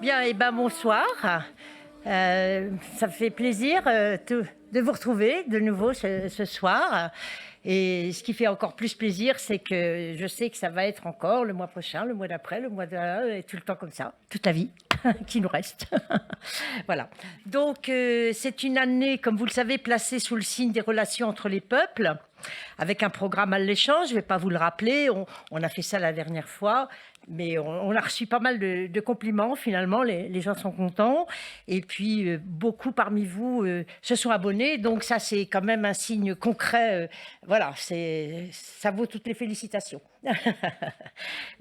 Bien, et ben bonsoir. Ça me fait plaisir de vous retrouver de nouveau ce soir. Et ce qui fait encore plus plaisir, c'est que je sais que ça va être encore le mois prochain, le mois d'après, le mois de... et tout le temps comme ça, toute la vie qui nous reste. Voilà. Donc, c'est une année, comme vous le savez, placée sous le signe des relations entre les peuples, avec un programme alléchant. Je ne vais pas vous le rappeler, on a fait ça la dernière fois, mais on a reçu pas mal de compliments, finalement, les gens sont contents. Et puis, beaucoup parmi vous se sont abonnés, donc ça, c'est quand même un signe concret. Voilà, ça vaut toutes les félicitations.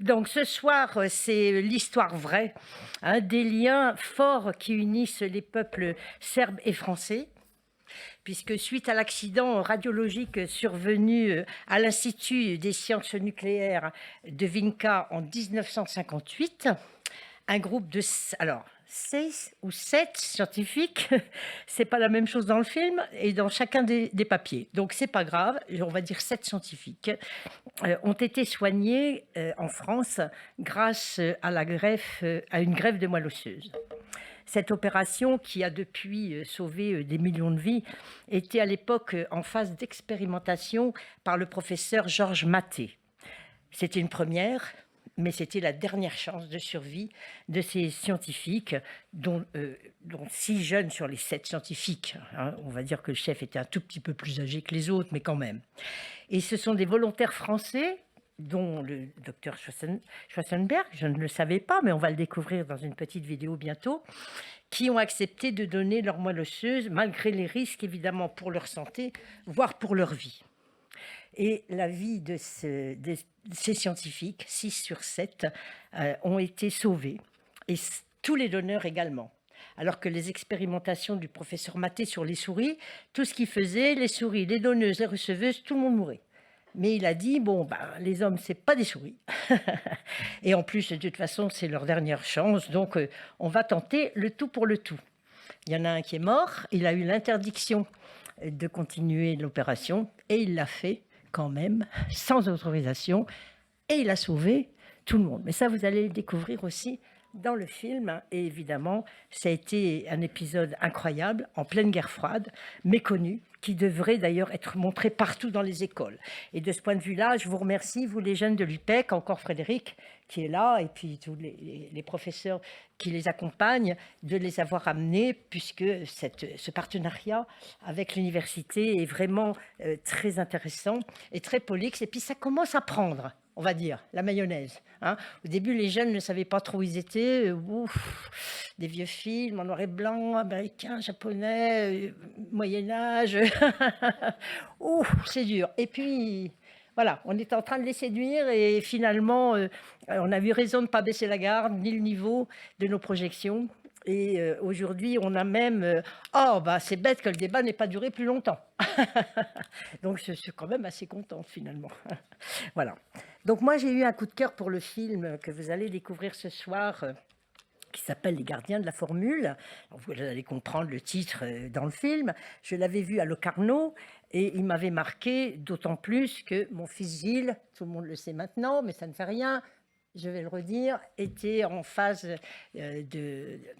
Donc ce soir, c'est l'histoire vraie, hein, des liens forts qui unissent les peuples serbes et français, puisque suite à l'accident radiologique survenu à l'Institut des sciences nucléaires de Vinca en 1958, un groupe de... Alors, 6 ou 7 scientifiques, c'est pas la même chose dans le film et dans chacun des papiers. Donc c'est pas grave, on va dire 7 scientifiques ont été soignés en France grâce à à une greffe de moelle osseuse. Cette opération, qui a depuis sauvé des millions de vies, était à l'époque en phase d'expérimentation par le professeur Georges Maté. C'était une première, mais c'était la dernière chance de survie de ces scientifiques, dont 6 jeunes sur les 7 scientifiques. Hein. On va dire que le chef était un tout petit peu plus âgé que les autres, mais quand même. Et ce sont des volontaires français, dont le docteur Schwarzenberg, je ne le savais pas, mais on va le découvrir dans une petite vidéo bientôt, qui ont accepté de donner leur moelle osseuse, malgré les risques évidemment pour leur santé, voire pour leur vie. Et la vie de ces scientifiques, 6 sur 7, ont été sauvés. Et tous les donneurs également. Alors que les expérimentations du professeur Maté sur les souris, tout ce qu'il faisait, les souris, les donneuses, les receveuses, tout le monde mourait. Mais il a dit, bon, les hommes, c'est pas des souris. Et en plus, de toute façon, c'est leur dernière chance. Donc, on va tenter le tout pour le tout. Il y en a un qui est mort. Il a eu l'interdiction de continuer l'opération. Et il l'a fait quand même, sans autorisation. Et il a sauvé tout le monde. Mais ça, vous allez le découvrir aussi dans le film. Et évidemment, ça a été un épisode incroyable, en pleine guerre froide, méconnu, qui devrait d'ailleurs être montré partout dans les écoles. Et de ce point de vue-là, je vous remercie, vous les jeunes de l'UPEC, encore Frédéric qui est là, et puis tous les professeurs qui les accompagnent, de les avoir amenés, puisque ce partenariat avec l'université est vraiment très intéressant et très prolixe. Et puis ça commence à prendre, on va dire, la mayonnaise. Hein. Au début, les jeunes ne savaient pas trop où ils étaient. Des vieux films en noir et blanc, américains, japonais, Moyen-Âge. C'est dur. Et puis, voilà, on était en train de les séduire et finalement, on a eu raison de ne pas baisser la garde, ni le niveau de nos projections. Et aujourd'hui, on a même... c'est bête que le débat n'ait pas duré plus longtemps. Donc, je suis quand même assez contente, finalement. Voilà. Donc, moi, j'ai eu un coup de cœur pour le film que vous allez découvrir ce soir, qui s'appelle Les Gardiens de la Formule. Alors, vous allez comprendre le titre dans le film. Je l'avais vu à Locarno et il m'avait marqué, d'autant plus que mon fils Gilles, tout le monde le sait maintenant, mais ça ne fait rien, je vais le redire, était en phase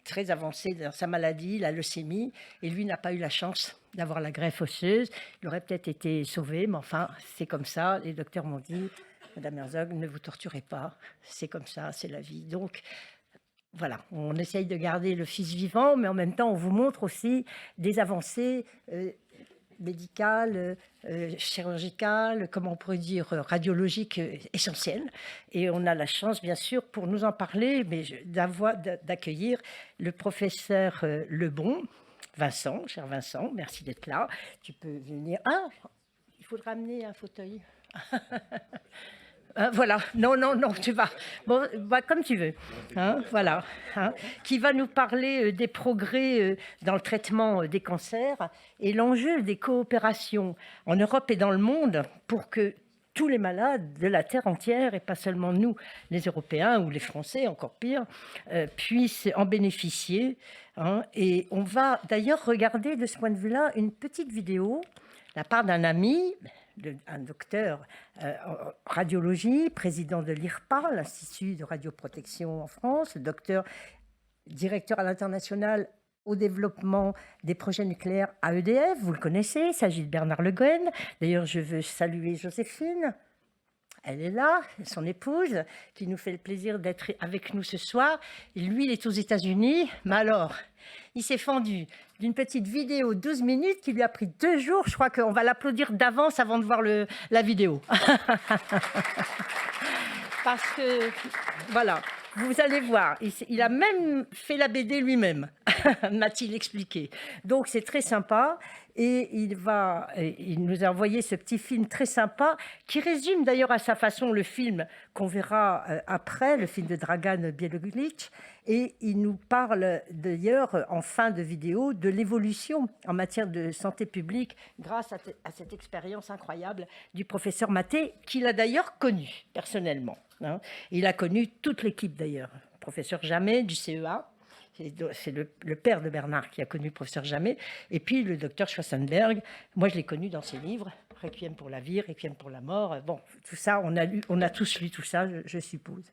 très avancée dans sa maladie, la leucémie, et lui n'a pas eu la chance d'avoir la greffe osseuse. Il aurait peut-être été sauvé, mais enfin, c'est comme ça. Les docteurs m'ont dit, Madame Herzog, ne vous torturez pas, c'est comme ça, c'est la vie. Donc, voilà, on essaye de garder le fils vivant, mais en même temps, on vous montre aussi des avancées médicales, chirurgicales, comment on pourrait dire, radiologiques essentielles. Et on a la chance, bien sûr, pour nous en parler, mais d'accueillir le professeur Lebon, Vincent, cher Vincent, merci d'être là. Tu peux venir. Ah, il faudra amener un fauteuil. Voilà, non, tu vas. Bon, comme tu veux. Hein, voilà. Hein, qui va nous parler des progrès dans le traitement des cancers et l'enjeu des coopérations en Europe et dans le monde pour que tous les malades de la Terre entière, et pas seulement nous, les Européens ou les Français, encore pire, puissent en bénéficier. Hein, et on va d'ailleurs regarder de ce point de vue-là une petite vidéo de la part d'un ami, un docteur en radiologie, président de l'IRPA, l'Institut de radioprotection en France, le docteur directeur à l'international au développement des projets nucléaires à EDF. Vous le connaissez, il s'agit de Bernard Le Guen. D'ailleurs, je veux saluer Joséphine. Elle est là, son épouse, qui nous fait le plaisir d'être avec nous ce soir. Et lui, il est aux États-Unis. Mais alors, il s'est fendu d'une petite vidéo 12 minutes qui lui a pris 2 jours. Je crois qu'on va l'applaudir d'avance avant de voir la vidéo. Parce que, voilà, vous allez voir, il a même fait la BD lui-même, m'a-t-il expliqué. Donc c'est très sympa et il nous a envoyé ce petit film très sympa qui résume d'ailleurs à sa façon le film qu'on verra après, le film de Dragan Bieloglic. Et il nous parle d'ailleurs en fin de vidéo de l'évolution en matière de santé publique grâce à cette expérience incroyable du professeur Maté, qu'il a d'ailleurs connu personnellement. Il a connu toute l'équipe d'ailleurs, professeur Jamet du CEA, c'est le père de Bernard qui a connu le professeur Jamet, et puis le docteur Schwarzenberg, moi je l'ai connu dans ses livres, Requiem pour la vie, Requiem pour la mort, bon, tout ça, on a tous lu tout ça, je suppose.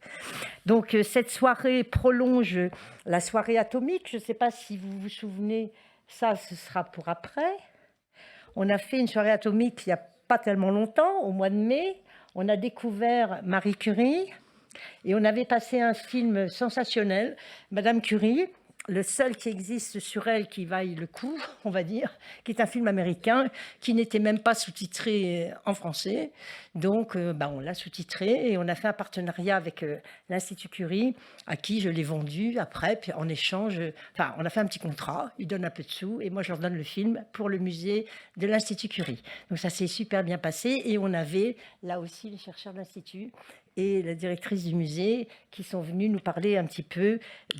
Donc cette soirée prolonge la soirée atomique, je ne sais pas si vous vous souvenez, ça ce sera pour après. On a fait une soirée atomique il n'y a pas tellement longtemps, au mois de mai. On a découvert Marie Curie et on avait passé un film sensationnel, Madame Curie, le seul qui existe sur elle qui vaille le coup, on va dire, qui est un film américain qui n'était même pas sous-titré en français. Donc, on l'a sous-titré et on a fait un partenariat avec l'Institut Curie, à qui je l'ai vendu après. Puis en échange, on a fait un petit contrat, ils donnent un peu de sous et moi, je leur donne le film pour le musée de l'Institut Curie. Donc, ça s'est super bien passé et on avait là aussi les chercheurs de l'Institut et la directrice du musée qui sont venus nous parler un petit peu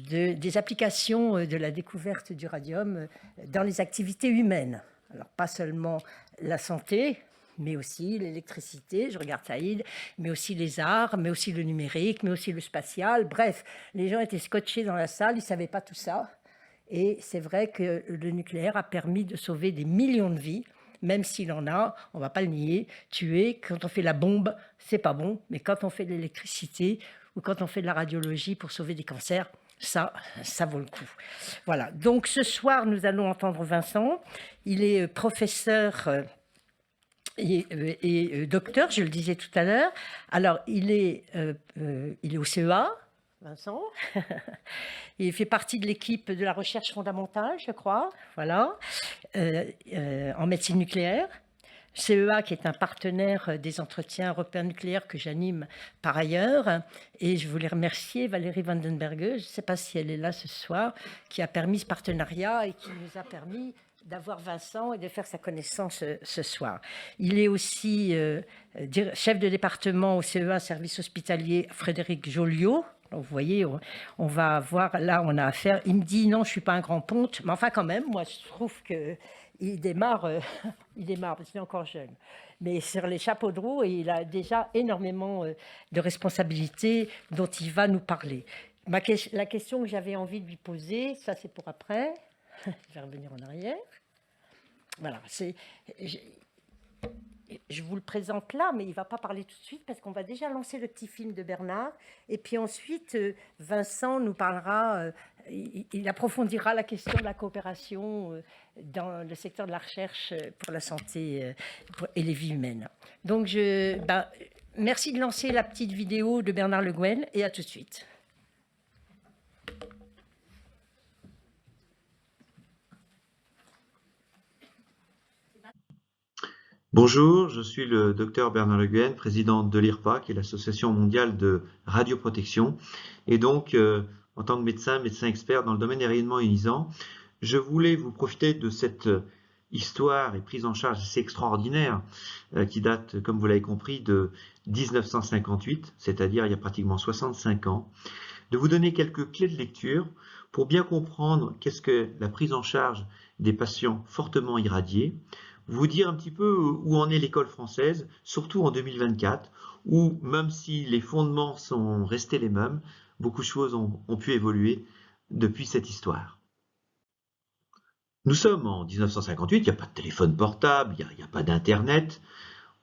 des applications de la découverte du radium dans les activités humaines. Alors, pas seulement la santé, mais aussi l'électricité, je regarde Saïd, mais aussi les arts, mais aussi le numérique, mais aussi le spatial. Bref, les gens étaient scotchés dans la salle, ils ne savaient pas tout ça. Et c'est vrai que le nucléaire a permis de sauver des millions de vies, même s'il en a, on ne va pas le nier, tuer. Quand on fait la bombe, c'est pas bon, mais quand on fait de l'électricité ou quand on fait de la radiologie pour sauver des cancers, ça vaut le coup. Voilà, donc ce soir, nous allons entendre Vincent. Il est professeur et docteur, je le disais tout à l'heure. Alors, il est au CEA, Vincent. Il fait partie de l'équipe de la recherche fondamentale, je crois, voilà, en médecine nucléaire. CEA, qui est un partenaire des entretiens européens nucléaires que j'anime par ailleurs. Et je voulais remercier Valérie Vandenberg, je ne sais pas si elle est là ce soir, qui a permis ce partenariat et qui nous a permis d'avoir Vincent et de faire sa connaissance ce soir. Il est aussi chef de département au CEA, service hospitalier Frédéric Joliot. Donc, vous voyez, on va voir, là on a affaire, il me dit non, je ne suis pas un grand ponte, mais enfin quand même, moi je trouve qu'il démarre, parce qu'il est encore jeune. Mais sur les chapeaux de roue, il a déjà énormément de responsabilités dont il va nous parler. La question que j'avais envie de lui poser, ça c'est pour après, je vais revenir en arrière. Voilà, je vous le présente là, mais il ne va pas parler tout de suite parce qu'on va déjà lancer le petit film de Bernard. Et puis ensuite, Vincent nous parlera, il approfondira la question de la coopération dans le secteur de la recherche pour la santé et les vies humaines. Donc, merci de lancer la petite vidéo de Bernard Le Guen et à tout de suite. Bonjour, je suis le docteur Bernard Le Guen, président de l'IRPA, qui est l'Association mondiale de radioprotection. Et donc, en tant que médecin expert dans le domaine des rayonnements ionisants, je voulais vous profiter de cette histoire et prise en charge assez extraordinaire qui date, comme vous l'avez compris, de 1958, c'est-à-dire il y a pratiquement 65 ans, de vous donner quelques clés de lecture pour bien comprendre qu'est-ce que la prise en charge des patients fortement irradiés, vous dire un petit peu où en est l'école française, surtout en 2024, où même si les fondements sont restés les mêmes, beaucoup de choses ont pu évoluer depuis cette histoire. Nous sommes en 1958, il n'y a pas de téléphone portable, il n'y a pas d'internet,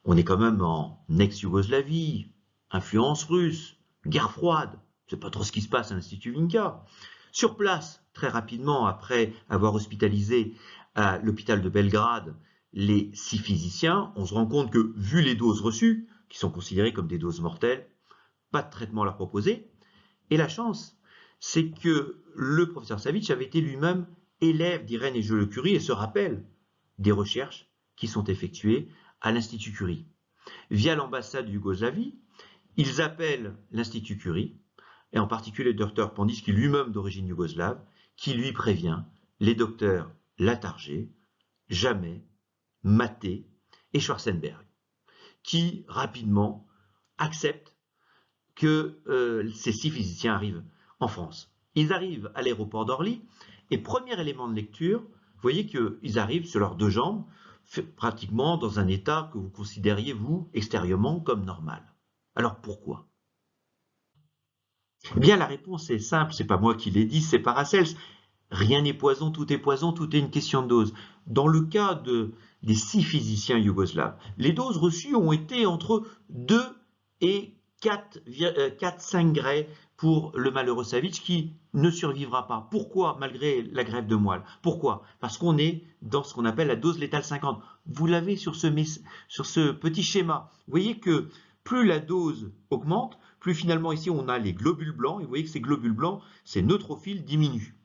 on est quand même en ex-Yougoslavie, influence russe, guerre froide, je ne sais pas trop ce qui se passe à l'Institut Vinca. Sur place, très rapidement, après avoir hospitalisé à l'hôpital de Belgrade les 6 physiciens, on se rend compte que, vu les doses reçues, qui sont considérées comme des doses mortelles, pas de traitement à leur proposer. Et la chance, c'est que le professeur Savic avait été lui-même élève d'Irène et Jules Curie et se rappelle des recherches qui sont effectuées à l'Institut Curie. Via l'ambassade de Yougoslavie, ils appellent l'Institut Curie, et en particulier le docteur Pandis, qui est lui-même d'origine yougoslave, qui lui prévient les docteurs Latarjet, Jamet, Maté et Schwarzenberg, qui rapidement acceptent que ces 6 physiciens arrivent en France. Ils arrivent à l'aéroport d'Orly, et premier élément de lecture, vous voyez qu'ils arrivent sur leurs 2 jambes, pratiquement dans un état que vous considériez, vous, extérieurement, comme normal. Alors pourquoi? Eh bien, la réponse est simple, c'est pas moi qui l'ai dit, c'est Paracels. Rien n'est poison, tout est une question de dose. Dans le cas des 6 physiciens yougoslaves, les doses reçues ont été entre 2 et 4-5 grès pour le malheureux Savic qui ne survivra pas. Pourquoi, malgré la greffe de moelle? Pourquoi? Parce qu'on est dans ce qu'on appelle la dose létale 50. Vous l'avez sur ce petit schéma. Vous voyez que plus la dose augmente, plus finalement ici on a les globules blancs, et vous voyez que ces globules blancs, ces neutrophiles diminuent.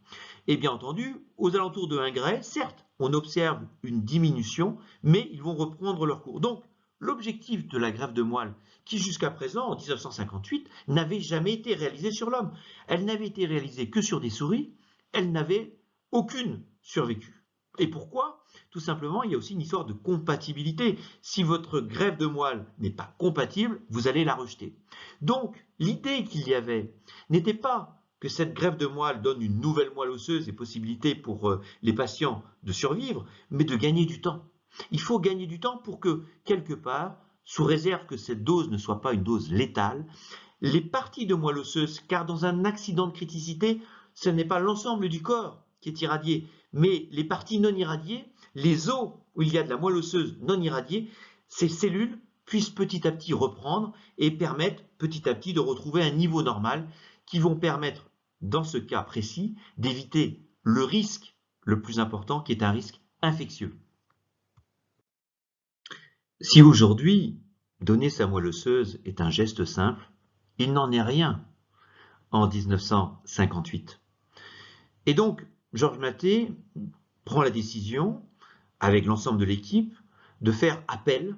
Et bien entendu, aux alentours de 1 grès, certes, on observe une diminution, mais ils vont reprendre leur cours. Donc, l'objectif de la greffe de moelle, qui jusqu'à présent, en 1958, n'avait jamais été réalisée sur l'homme. Elle n'avait été réalisée que sur des souris, elle n'avait aucune survécu. Et pourquoi? Tout simplement, il y a aussi une histoire de compatibilité. Si votre greffe de moelle n'est pas compatible, vous allez la rejeter. Donc, l'idée qu'il y avait n'était pas que cette greffe de moelle donne une nouvelle moelle osseuse et possibilité pour les patients de survivre, mais de gagner du temps. Il faut gagner du temps pour que, quelque part, sous réserve que cette dose ne soit pas une dose létale, les parties de moelle osseuse, car dans un accident de criticité, ce n'est pas l'ensemble du corps qui est irradié, mais les parties non irradiées, les os où il y a de la moelle osseuse non irradiée, ces cellules puissent petit à petit reprendre et permettre petit à petit de retrouver un niveau normal qui vont permettre, dans ce cas précis, d'éviter le risque le plus important qui est un risque infectieux. Si aujourd'hui, donner sa moelle osseuse est un geste simple, il n'en est rien en 1958. Et donc, Georges Maté prend la décision, avec l'ensemble de l'équipe, de faire appel,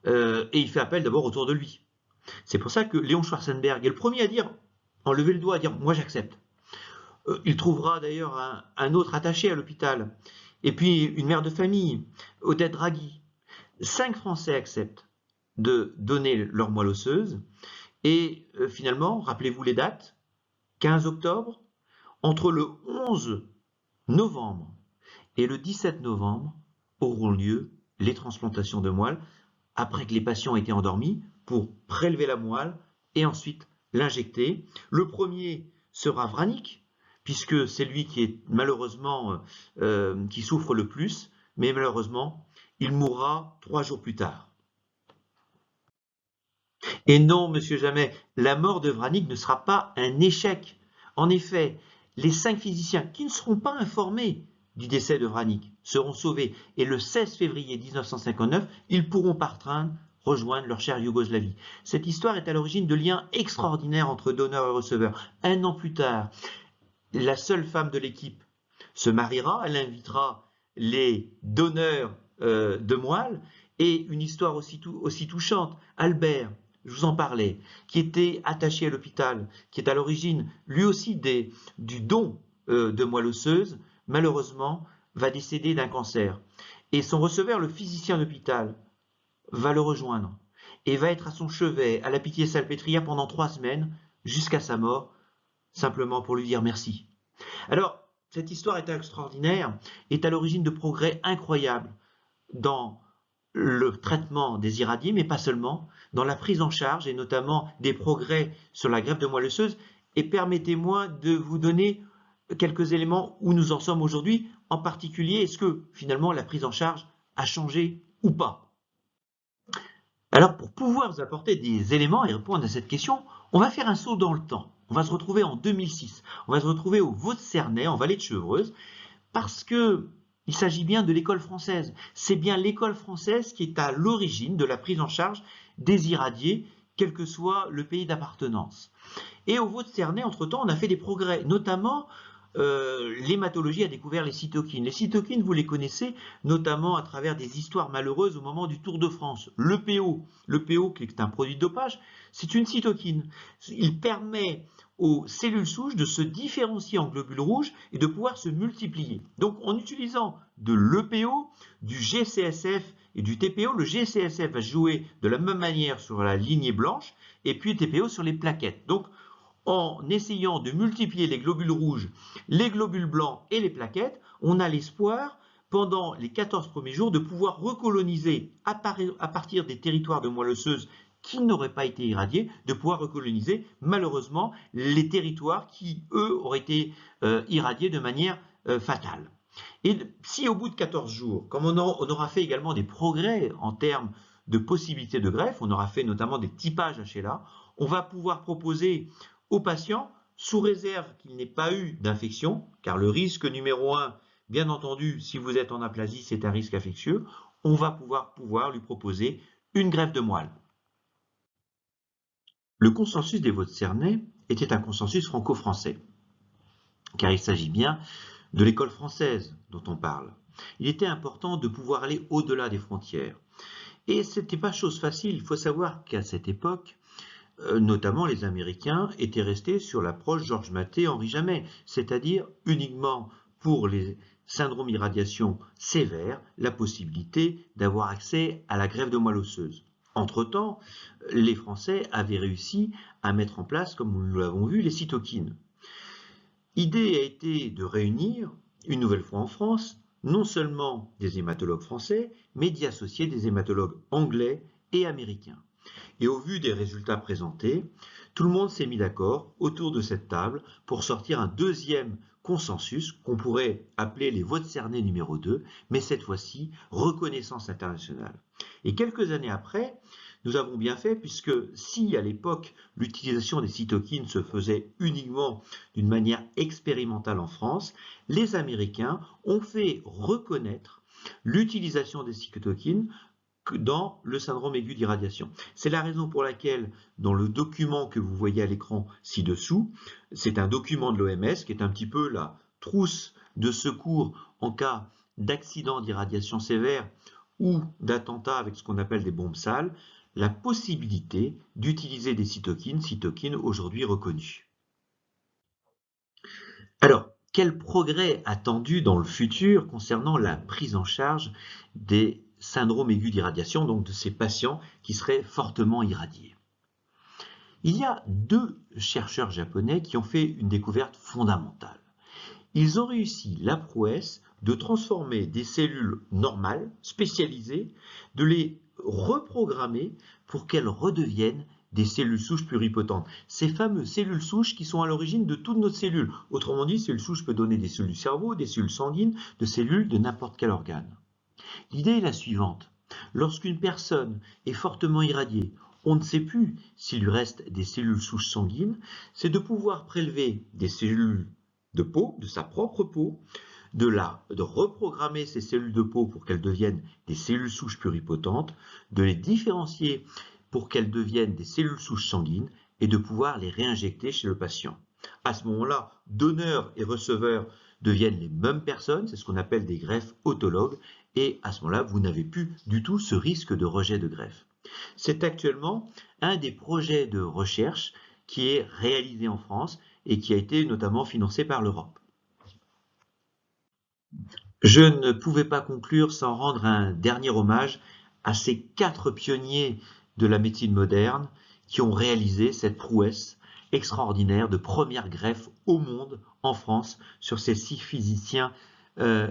et il fait appel d'abord autour de lui. C'est pour ça que Léon Schwarzenberg est le premier à dire, enlever le doigt, à dire « moi j'accepte ». Il trouvera d'ailleurs un autre attaché à l'hôpital, et puis une mère de famille, Odette Draghi. 5 Français acceptent de donner leur moelle osseuse, et finalement, rappelez-vous les dates, 15 octobre, entre le 11 novembre et le 17 novembre auront lieu les transplantations de moelle après que les patients aient été endormis pour prélever la moelle et ensuite l'injecter. Le premier sera Vranić, puisque c'est lui qui est malheureusement qui souffre le plus, mais malheureusement il mourra 3 jours plus tard. Et non, monsieur Jamet, la mort de Vranić ne sera pas un échec. En effet, les 5 physiciens qui ne seront pas informés du décès de Vranić seront sauvés. Et le 16 février 1959, ils pourront par train rejoindre leur chère Yougoslavie. Cette histoire est à l'origine de liens extraordinaires entre donneurs et receveurs. 1 an plus tard, la seule femme de l'équipe se mariera, elle invitera les donneurs de moelle, et une histoire aussi touchante. Albert, je vous en parlais, qui était attaché à l'hôpital, qui est à l'origine lui aussi du don de moelle osseuse, malheureusement va décéder d'un cancer. Et son receveur, le physicien d'hôpital, va le rejoindre et va être à son chevet, à la Pitié-Salpêtrière pendant 3 semaines, jusqu'à sa mort, simplement pour lui dire merci. Alors, cette histoire est extraordinaire, est à l'origine de progrès incroyables dans le traitement des irradiés, mais pas seulement, dans la prise en charge et notamment des progrès sur la greffe de moelle osseuse. Et permettez-moi de vous donner quelques éléments où nous en sommes aujourd'hui, en particulier, est-ce que finalement la prise en charge a changé ou pas? Alors, pour pouvoir vous apporter des éléments et répondre à cette question, on va faire un saut dans le temps. On va se retrouver en 2006. On va se retrouver au Vaux-de-Cernay, en Vallée de Chevreuse, parce que il s'agit bien de l'école française. C'est bien l'école française qui est à l'origine de la prise en charge des irradiés, quel que soit le pays d'appartenance. Et au Vaux-de-Cernay, entre-temps, on a fait des progrès, notamment l'hématologie a découvert les cytokines. Les cytokines, vous les connaissez, notamment à travers des histoires malheureuses au moment du Tour de France. Le PO qui est un produit de dopage, c'est une cytokine. Il permet aux cellules souches de se différencier en globules rouges et de pouvoir se multiplier. Donc en utilisant de l'EPO, du GCSF et du TPO, le GCSF va jouer de la même manière sur la lignée blanche et puis le TPO sur les plaquettes. Donc en essayant de multiplier les globules rouges, les globules blancs et les plaquettes, on a l'espoir, pendant les 14 premiers jours, de pouvoir recoloniser, à partir des territoires de moelle osseuse qui n'auraient pas été irradiés, de pouvoir recoloniser, malheureusement, les territoires qui, eux, auraient été irradiés de manière fatale. Et si au bout de 14 jours, comme on aura fait également des progrès en termes de possibilités de greffe, on aura fait notamment des typages HLA, on va pouvoir proposer aux patients, sous réserve qu'il n'ait pas eu d'infection, car le risque numéro 1, bien entendu, si vous êtes en aplasie, c'est un risque infectieux, on va pouvoir lui proposer une greffe de moelle. Le consensus des Vaux-de-Cernay était un consensus franco-français, car il s'agit bien de l'école française dont on parle. Il était important de pouvoir aller au-delà des frontières. Et ce n'était pas chose facile. Il faut savoir qu'à cette époque, notamment les Américains étaient restés sur l'approche Georges Mathé, Henri Jamet, c'est-à-dire uniquement pour les syndromes irradiation sévères, la possibilité d'avoir accès à la greffe de moelle osseuse. Entre-temps, les Français avaient réussi à mettre en place, comme nous l'avons vu, les cytokines. L'idée a été de réunir, une nouvelle fois en France, non seulement des hématologues français, mais d'y associer des hématologues anglais et américains. Et au vu des résultats présentés, tout le monde s'est mis d'accord autour de cette table pour sortir un deuxième consensus qu'on pourrait appeler les Vaux-de-Cernay numéro 2, mais cette fois-ci reconnaissance internationale. Et quelques années après, nous avons bien fait, puisque si à l'époque l'utilisation des cytokines se faisait uniquement d'une manière expérimentale en France, les Américains ont fait reconnaître l'utilisation des cytokines dans le syndrome aigu d'irradiation. C'est la raison pour laquelle, dans le document que vous voyez à l'écran ci-dessous, c'est un document de l'OMS qui est un petit peu la trousse de secours en cas d'accident d'irradiation sévère ou d'attentat avec ce qu'on appelle des bombes sales, la possibilité d'utiliser des cytokines aujourd'hui reconnues. Alors, quel progrès attendu dans le futur concernant la prise en charge des syndrome aigu d'irradiation, donc de ces patients qui seraient fortement irradiés? Il y a deux chercheurs japonais qui ont fait une découverte fondamentale. Ils ont réussi la prouesse de transformer des cellules normales, spécialisées, de les reprogrammer pour qu'elles redeviennent des cellules souches pluripotentes. Ces fameuses cellules souches qui sont à l'origine de toutes nos cellules. Autrement dit, cellules souches peuvent donner des cellules du cerveau, des cellules sanguines, de cellules de n'importe quel organe. L'idée est la suivante. Lorsqu'une personne est fortement irradiée, on ne sait plus s'il lui reste des cellules souches sanguines, c'est de pouvoir prélever des cellules de peau, de sa propre peau, de reprogrammer ces cellules de peau pour qu'elles deviennent des cellules souches pluripotentes, de les différencier pour qu'elles deviennent des cellules souches sanguines et de pouvoir les réinjecter chez le patient. À ce moment-là, donneur et receveur deviennent les mêmes personnes, c'est ce qu'on appelle des greffes autologues, et à ce moment-là, vous n'avez plus du tout ce risque de rejet de greffe. C'est actuellement un des projets de recherche qui est réalisé en France et qui a été notamment financé par l'Europe. Je ne pouvais pas conclure sans rendre un dernier hommage à ces 4 pionniers de la médecine moderne qui ont réalisé cette prouesse extraordinaire de première greffe au monde en France sur ces 6 physiciens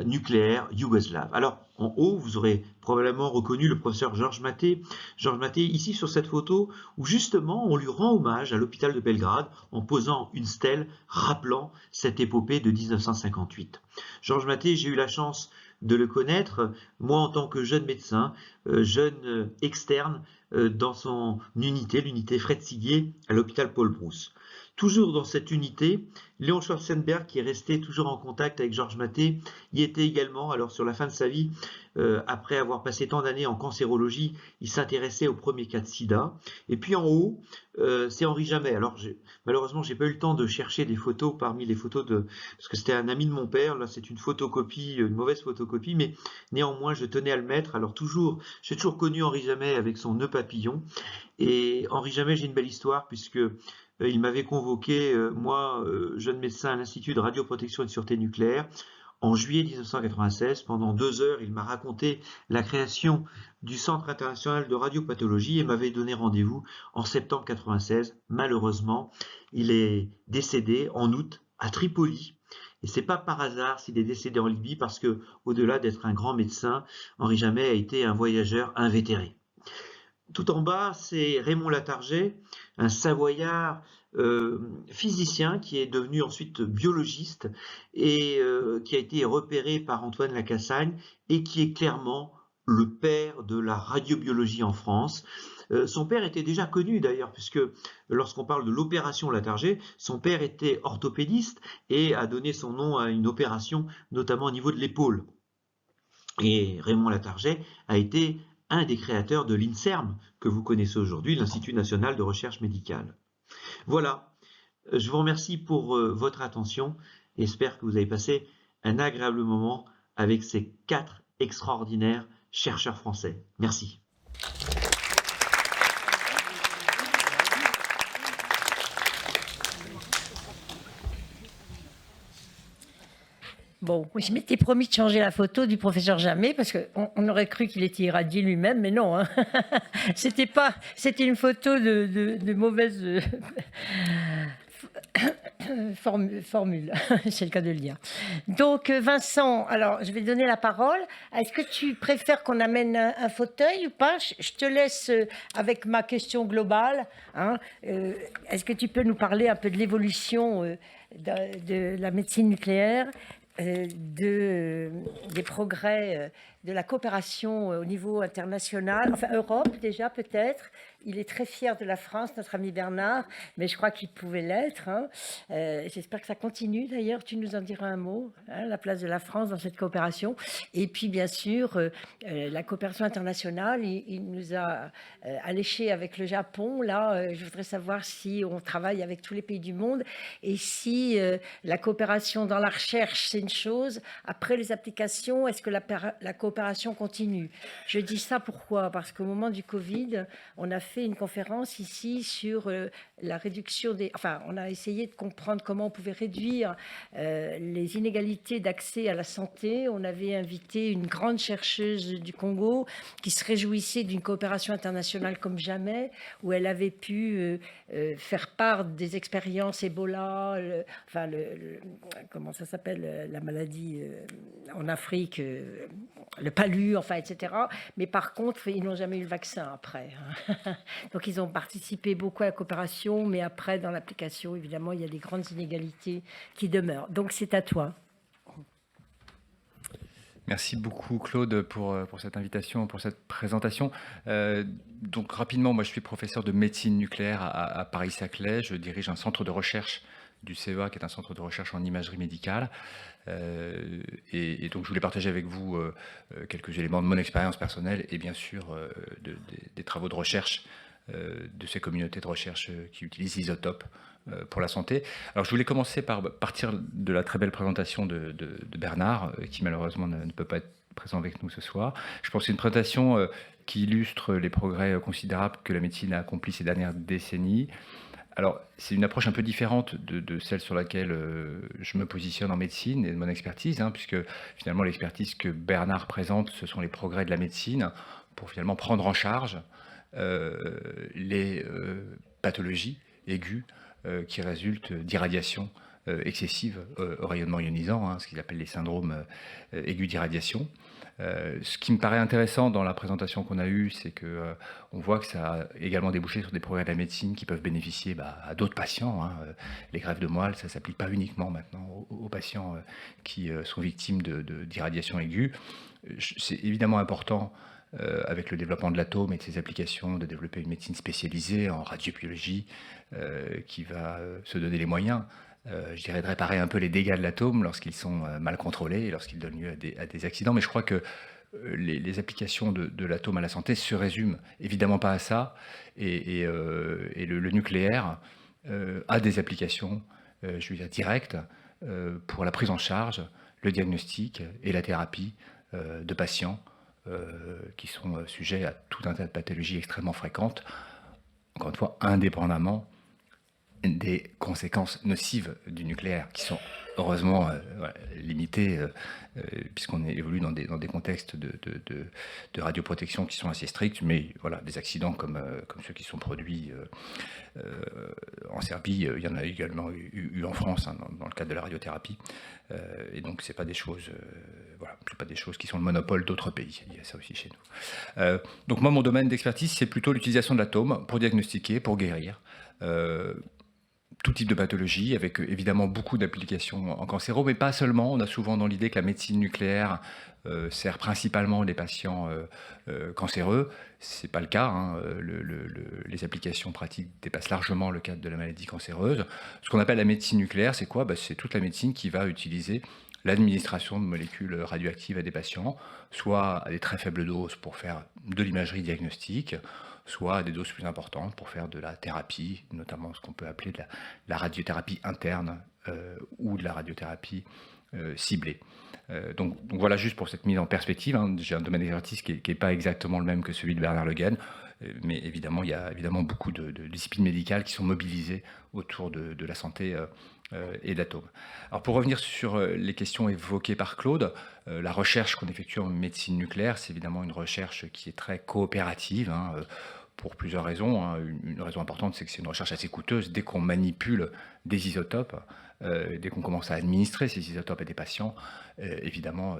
nucléaires yougoslaves. Alors, en haut, vous aurez probablement reconnu le professeur Georges Mathé. Georges Mathé, ici sur cette photo, où justement on lui rend hommage à l'hôpital de Belgrade en posant une stèle rappelant cette épopée de 1958. Georges Mathé, j'ai eu la chance de le connaître, moi en tant que jeune médecin, jeune externe, dans son unité, l'unité Fred Siguier, à l'hôpital Paul Brousse. Toujours dans cette unité, Léon Schwarzenberg, qui est resté toujours en contact avec Georges Mathé, y était également. Alors sur la fin de sa vie, après avoir passé tant d'années en cancérologie, il s'intéressait aux premiers cas de sida. Et puis en haut, c'est Henri Jamet. Alors malheureusement, j'ai pas eu le temps de chercher des photos parmi les photos parce que c'était un ami de mon père. Là, c'est une photocopie, une mauvaise photocopie, mais néanmoins, je tenais à le mettre. Alors j'ai toujours connu Henri Jamet avec son nœud papillon. Et Henri Jamet, j'ai une belle histoire puisque il m'avait convoqué, moi, jeune médecin à l'Institut de radioprotection et de sûreté nucléaire, en juillet 1996. Pendant 2 heures, il m'a raconté la création du Centre international de radiopathologie et m'avait donné rendez-vous en septembre 96. Malheureusement, il est décédé en août à Tripoli. Et c'est pas par hasard s'il est décédé en Libye, parce que, au-delà d'être un grand médecin, Henri Jamet a été un voyageur invétéré. Tout en bas, c'est Raymond Latarjet, un Savoyard physicien qui est devenu ensuite biologiste et qui a été repéré par Antoine Lacassagne et qui est clairement le père de la radiobiologie en France. Son père était déjà connu d'ailleurs, puisque lorsqu'on parle de l'opération Latarjet, son père était orthopédiste et a donné son nom à une opération, notamment au niveau de l'épaule. Et Raymond Latarjet a été un des créateurs de l'INSERM, que vous connaissez aujourd'hui, l'Institut national de recherche médicale. Voilà, je vous remercie pour votre attention et j'espère que vous avez passé un agréable moment avec ces 4 extraordinaires chercheurs français. Merci. Bon, je m'étais promis de changer la photo du professeur Jamet parce qu'on aurait cru qu'il était irradié lui-même, mais non. Hein. C'était une photo de mauvaise formule, c'est le cas de le dire. Donc Vincent, alors je vais donner la parole. Est-ce que tu préfères qu'on amène un fauteuil ou pas? Je te laisse avec ma question globale. Hein. Est-ce que tu peux nous parler un peu de l'évolution de la médecine nucléaire, des progrès de la coopération au niveau international, enfin Europe déjà peut-être. Il est très fier de la France, notre ami Bernard, mais je crois qu'il pouvait l'être. Hein. J'espère que ça continue d'ailleurs, tu nous en diras un mot, hein, la place de la France dans cette coopération. Et puis bien sûr, la coopération internationale, il nous a alléchés avec le Japon. Là, je voudrais savoir si on travaille avec tous les pays du monde et si la coopération dans la recherche, c'est une chose. Après les applications, est-ce que la coopération continue? Je dis ça pourquoi? Parce qu'au moment du Covid, on a fait une conférence ici sur la réduction des... Enfin, on a essayé de comprendre comment on pouvait réduire les inégalités d'accès à la santé. On avait invité une grande chercheuse du Congo qui se réjouissait d'une coopération internationale comme jamais, où elle avait pu faire part des expériences Ebola, comment ça s'appelle, la maladie en Afrique, le palu, enfin, etc. Mais par contre, ils n'ont jamais eu le vaccin après. Hein. Donc, ils ont participé beaucoup à la coopération, mais après, dans l'application, évidemment, il y a des grandes inégalités qui demeurent. Donc, c'est à toi. Merci beaucoup, Claude, pour cette invitation, pour cette présentation. Donc, rapidement, moi, je suis professeur de médecine nucléaire à Paris-Saclay. Je dirige un centre de recherche du CEA, qui est un centre de recherche en imagerie médicale. Et donc, je voulais partager avec vous quelques éléments de mon expérience personnelle et bien sûr des travaux de recherche de ces communautés de recherche qui utilisent l'isotopes pour la santé. Alors, je voulais commencer par partir de la très belle présentation de Bernard, qui malheureusement ne peut pas être présent avec nous ce soir. Je pense que c'est une présentation qui illustre les progrès considérables que la médecine a accomplis ces dernières décennies. Alors, c'est une approche un peu différente de celle sur laquelle je me positionne en médecine et de mon expertise, hein, puisque finalement l'expertise que Bernard présente, ce sont les progrès de la médecine pour finalement prendre en charge les pathologies aiguës qui résultent d'irradiation excessive au rayonnement ionisant, hein, ce qu'ils appellent les syndromes aigus d'irradiation. Ce qui me paraît intéressant dans la présentation qu'on a eue, c'est qu'on voit que ça a également débouché sur des progrès de la médecine qui peuvent bénéficier à d'autres patients. Hein. Les greffes de moelle, ça ne s'applique pas uniquement maintenant aux patients qui sont victimes d'irradiation aiguë. C'est évidemment important avec le développement de l'atome et de ses applications, de développer une médecine spécialisée en radiobiologie qui va se donner les moyens, je dirais, de réparer un peu les dégâts de l'atome lorsqu'ils sont mal contrôlés et lorsqu'ils donnent lieu à des accidents. Mais je crois que les applications de l'atome à la santé se résument évidemment pas à ça. Et le nucléaire a des applications, je veux dire, directes pour la prise en charge, le diagnostic et la thérapie de patients qui sont sujets à tout un tas de pathologies extrêmement fréquentes, encore une fois, indépendamment des conséquences nocives du nucléaire, qui sont heureusement limitées, puisqu'on évolue dans des contextes de radioprotection qui sont assez stricts, mais voilà, des accidents comme ceux qui sont produits en Serbie, il y en a également eu en France, hein, dans le cadre de la radiothérapie, et donc c'est pas des choses, voilà, c'est pas des choses qui sont le monopole d'autres pays. Il y a ça aussi chez nous. Donc moi, mon domaine d'expertise, c'est plutôt l'utilisation de l'atome pour diagnostiquer, pour guérir. Tout type de pathologie, avec évidemment beaucoup d'applications en cancéro, mais pas seulement. On a souvent dans l'idée que la médecine nucléaire sert principalement les patients cancéreux. Ce n'est pas le cas, hein. Les applications pratiques dépassent largement le cadre de la maladie cancéreuse. Ce qu'on appelle la médecine nucléaire, c'est quoi? C'est toute la médecine qui va utiliser l'administration de molécules radioactives à des patients, soit à des très faibles doses pour faire de l'imagerie diagnostique, soit à des doses plus importantes pour faire de la thérapie, notamment ce qu'on peut appeler de la radiothérapie interne ou de la radiothérapie ciblée. Donc voilà, juste pour cette mise en perspective, hein, j'ai un domaine d'expertise qui n'est pas exactement le même que celui de Bernard Le Guen, mais évidemment, il y a évidemment beaucoup de disciplines médicales qui sont mobilisées autour de la santé et d'atomes. Alors pour revenir sur les questions évoquées par Claude, la recherche qu'on effectue en médecine nucléaire, c'est évidemment une recherche qui est très coopérative, hein, pour plusieurs raisons. Hein. Une raison importante, c'est que c'est une recherche assez coûteuse. Dès qu'on manipule des isotopes, dès qu'on commence à administrer ces isotopes à des patients, évidemment,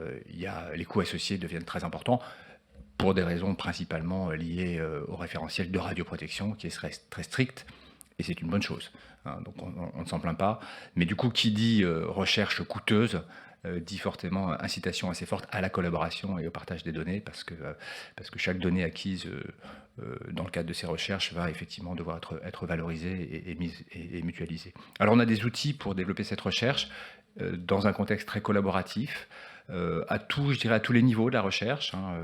les coûts associés deviennent très importants, pour des raisons principalement liées au référentiel de radioprotection, qui est très strict, et c'est une bonne chose. Hein, donc on ne s'en plaint pas. Mais du coup, qui dit recherche coûteuse, dit fortement incitation assez forte à la collaboration et au partage des données, parce que chaque donnée acquise dans le cadre de ces recherches va effectivement devoir être valorisée et mutualisée. Alors on a des outils pour développer cette recherche dans un contexte très collaboratif, je dirais à tous les niveaux de la recherche, hein,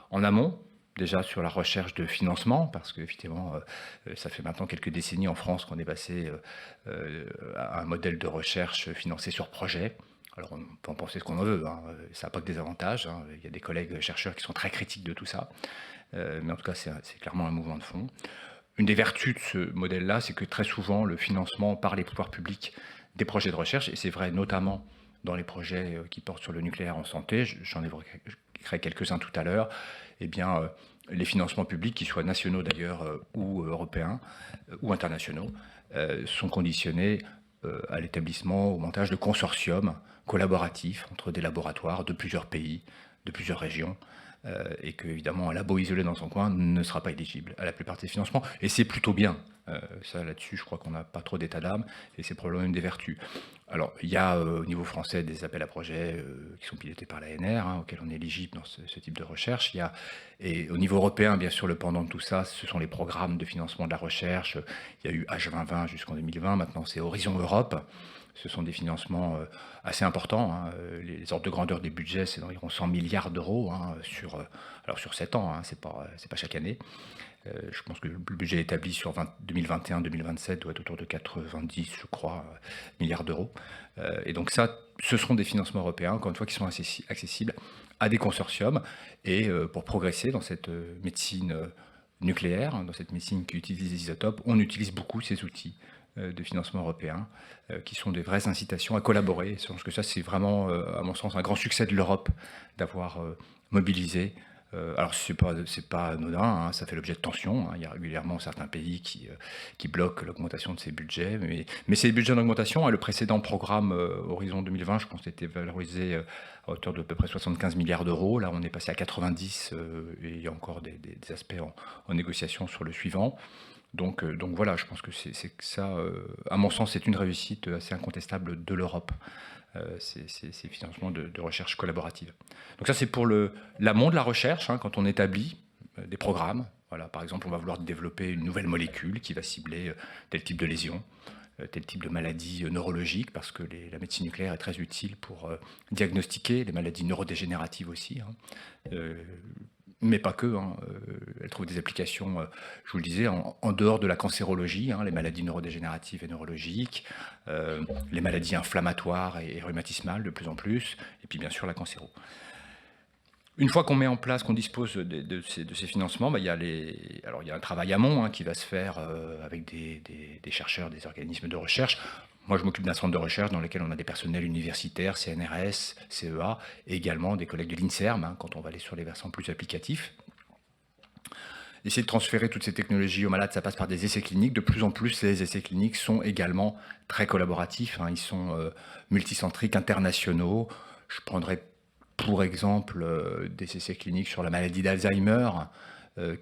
en amont, déjà sur la recherche de financement, parce qu'effectivement, ça fait maintenant quelques décennies en France qu'on est passé à un modèle de recherche financé sur projet. Alors on peut en penser ce qu'on en veut, hein. Ça n'a pas que des avantages, hein. Il y a des collègues chercheurs qui sont très critiques de tout ça, mais en tout cas c'est clairement un mouvement de fond. Une des vertus de ce modèle-là, c'est que très souvent le financement par les pouvoirs publics des projets de recherche, et c'est vrai notamment dans les projets qui portent sur le nucléaire en santé, j'en évoquerai quelques-uns tout à l'heure, eh bien, les financements publics, qu'ils soient nationaux d'ailleurs ou européens ou internationaux, sont conditionnés à l'établissement, au montage de consortiums collaboratifs entre des laboratoires de plusieurs pays, de plusieurs régions, et que évidemment un labo isolé dans son coin ne sera pas éligible à la plupart des financements, et c'est plutôt bien. Ça là-dessus, je crois qu'on n'a pas trop d'état d'âme, et c'est probablement une des vertus. Alors, il y a au niveau français des appels à projets qui sont pilotés par l'ANR, hein, auxquels on est éligible dans ce type de recherche. Et au niveau européen, bien sûr, le pendant de tout ça, ce sont les programmes de financement de la recherche. Il y a eu H2020 jusqu'en 2020, maintenant c'est Horizon Europe. Ce sont des financements assez importants, hein. Les ordres de grandeur des budgets, c'est d'environ 100 milliards d'euros, hein, sur 7 ans, hein, c'est pas chaque année. Je pense que le budget établi sur 2021-2027 doit être autour de 90, je crois, milliards d'euros. Et donc ça, ce seront des financements européens, encore une fois, qui sont accessibles à des consortiums. Et pour progresser dans cette médecine nucléaire, dans cette médecine qui utilise des isotopes, on utilise beaucoup ces outils de financement européen, qui sont des vraies incitations à collaborer. Je pense que ça, c'est vraiment, à mon sens, un grand succès de l'Europe d'avoir mobilisé. Alors, c'est pas anodin, hein, ça fait l'objet de tensions, hein. Il y a régulièrement certains pays qui bloquent l'augmentation de ces budgets, mais ces budgets d'augmentation, hein, le précédent programme Horizon 2020, je pense, était valorisé à hauteur de à peu près 75 milliards d'euros. Là, on est passé à 90, et il y a encore des aspects en négociation sur le suivant. Donc voilà, je pense que c'est ça, à mon sens, c'est une réussite assez incontestable de l'Europe ces financements de recherche collaborative. Donc ça, c'est pour l'amont de la recherche, hein, quand on établit des programmes. Voilà, par exemple, on va vouloir développer une nouvelle molécule qui va cibler tel type de lésion, tel type de maladie neurologique, parce que la médecine nucléaire est très utile pour diagnostiquer les maladies neurodégénératives aussi, hein. Mais pas que, hein. Elle trouve des applications, je vous le disais, en dehors de la cancérologie, hein, les maladies neurodégénératives et neurologiques, les maladies inflammatoires et rhumatismales de plus en plus, et puis bien sûr la cancéro. Une fois qu'on met en place, qu'on dispose de ces financements, il y a un travail amont, hein, qui va se faire avec des chercheurs, des organismes de recherche. Moi, je m'occupe d'un centre de recherche dans lequel on a des personnels universitaires, CNRS, CEA, et également des collègues de l'INSERM, hein, quand on va aller sur les versants plus applicatifs. Essayer de transférer toutes ces technologies aux malades, ça passe par des essais cliniques. De plus en plus, les essais cliniques sont également très collaboratifs, hein. Ils sont multicentriques, internationaux. Je prendrai pour exemple des essais cliniques sur la maladie d'Alzheimer,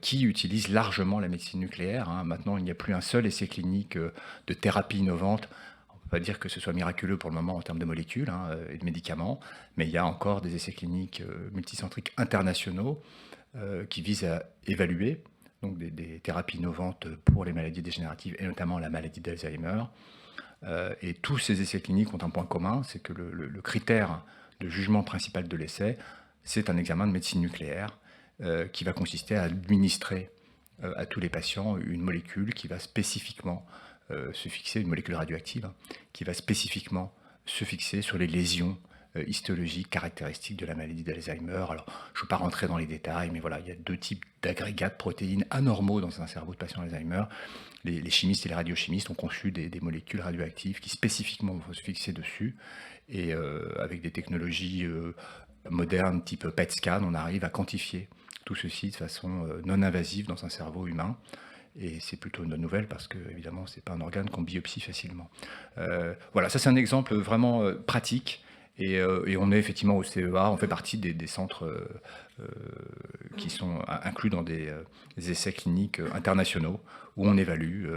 qui utilisent largement la médecine nucléaire, hein. Maintenant, il n'y a plus un seul essai clinique de thérapie innovante. On ne peut pas dire que ce soit miraculeux pour le moment en termes de molécules, hein, et de médicaments, mais il y a encore des essais cliniques multicentriques internationaux qui visent à évaluer donc des thérapies innovantes pour les maladies dégénératives et notamment la maladie d'Alzheimer. Et tous ces essais cliniques ont un point commun, c'est que le critère de jugement principal de l'essai, c'est un examen de médecine nucléaire qui va consister à administrer à tous les patients une molécule qui va spécifiquement se fixer, une molécule radioactive, hein, qui va spécifiquement se fixer sur les lésions histologiques caractéristiques de la maladie d'Alzheimer. Alors, je ne vais pas rentrer dans les détails, mais voilà, il y a 2 types d'agrégats de protéines anormaux dans un cerveau de patient Alzheimer. Les chimistes et les radiochimistes ont conçu des molécules radioactives qui spécifiquement vont se fixer dessus. Et avec des technologies modernes type PET scan, on arrive à quantifier tout ceci de façon non invasive dans un cerveau humain. Et c'est plutôt une bonne nouvelle parce que, évidemment, ce n'est pas un organe qu'on biopsie facilement. Voilà, ça c'est un exemple vraiment pratique. Et on est effectivement au CEA, on fait partie des centres qui sont inclus dans des essais cliniques internationaux où on évalue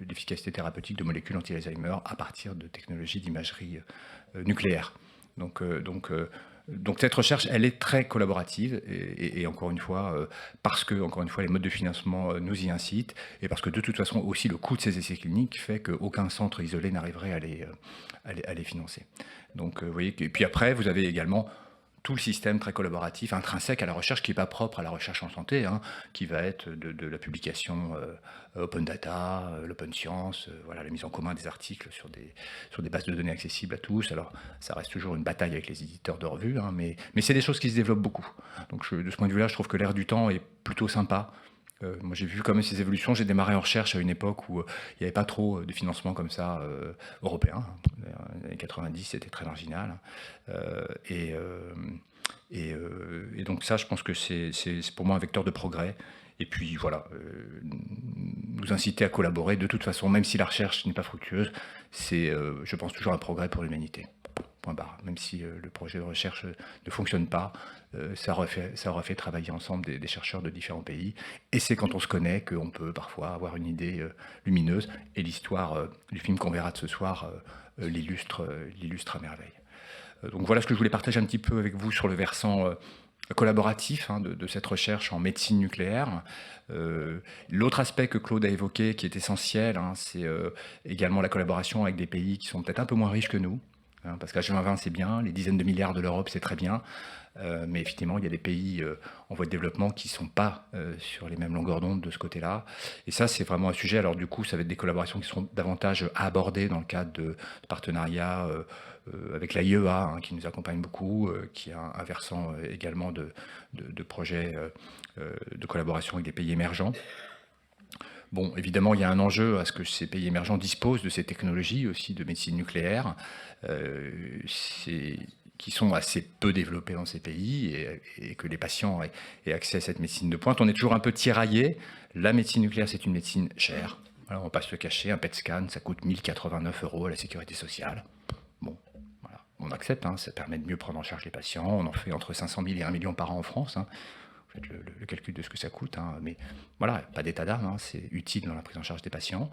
l'efficacité thérapeutique de molécules anti-Alzheimer à partir de technologies d'imagerie nucléaire. Donc cette recherche, elle est très collaborative et encore une fois, parce que encore une fois, les modes de financement nous y incitent et parce que de toute façon aussi le coût de ces essais cliniques fait qu'aucun centre isolé n'arriverait à les financer. Donc vous voyez, et puis après, vous avez également tout le système très collaboratif, intrinsèque à la recherche, qui n'est pas propre à la recherche en santé, hein, qui va être de la publication open data, l'open science, voilà, la mise en commun des articles sur des bases de données accessibles à tous. Alors, ça reste toujours une bataille avec les éditeurs de revues, hein, mais c'est des choses qui se développent beaucoup. Donc, de ce point de vue-là, je trouve que l'ère du temps est plutôt sympa. Moi, j'ai vu quand même ces évolutions. J'ai démarré en recherche à une époque où il n'y avait pas trop de financement comme ça européen. Dans les années 90, c'était très marginal. Et donc ça, je pense que c'est pour moi un vecteur de progrès. Et puis voilà, nous inciter à collaborer. De toute façon, même si la recherche n'est pas fructueuse, c'est, je pense, toujours un progrès pour l'humanité. Point barre. Même si le projet de recherche ne fonctionne pas, ça aurait fait travailler ensemble des chercheurs de différents pays. Et c'est quand on se connaît qu'on peut parfois avoir une idée lumineuse. Et l'histoire du film qu'on verra de ce soir l'illustre à merveille. Donc voilà ce que je voulais partager un petit peu avec vous sur le versant collaboratif, hein, de cette recherche en médecine nucléaire. L'autre aspect que Claude a évoqué, qui est essentiel, hein, c'est également la collaboration avec des pays qui sont peut-être un peu moins riches que nous. Hein, parce qu'H2020 c'est bien, les dizaines de milliards de l'Europe c'est très bien, mais effectivement il y a des pays en voie de développement qui ne sont pas sur les mêmes longueurs d'onde de ce côté-là. Et ça c'est vraiment un sujet, alors du coup ça va être des collaborations qui seront davantage à aborder dans le cadre de partenariats avec la IEA, hein, qui nous accompagne beaucoup, qui a un versant également de projets de collaboration avec des pays émergents. Bon, évidemment, il y a un enjeu à ce que ces pays émergents disposent de ces technologies aussi de médecine nucléaire, qui sont assez peu développées dans ces pays et que les patients aient accès à cette médecine de pointe. On est toujours un peu tiraillé. La médecine nucléaire, c'est une médecine chère. Alors, on ne va pas se le cacher, un PET scan, ça coûte 1 089 € à la sécurité sociale. Bon, voilà, on accepte, hein, ça permet de mieux prendre en charge les patients. On en fait entre 500 000 et 1 million par an en France. Hein. faites le calcul de ce que ça coûte, hein, mais voilà, pas d'état d'âme, hein, c'est utile dans la prise en charge des patients.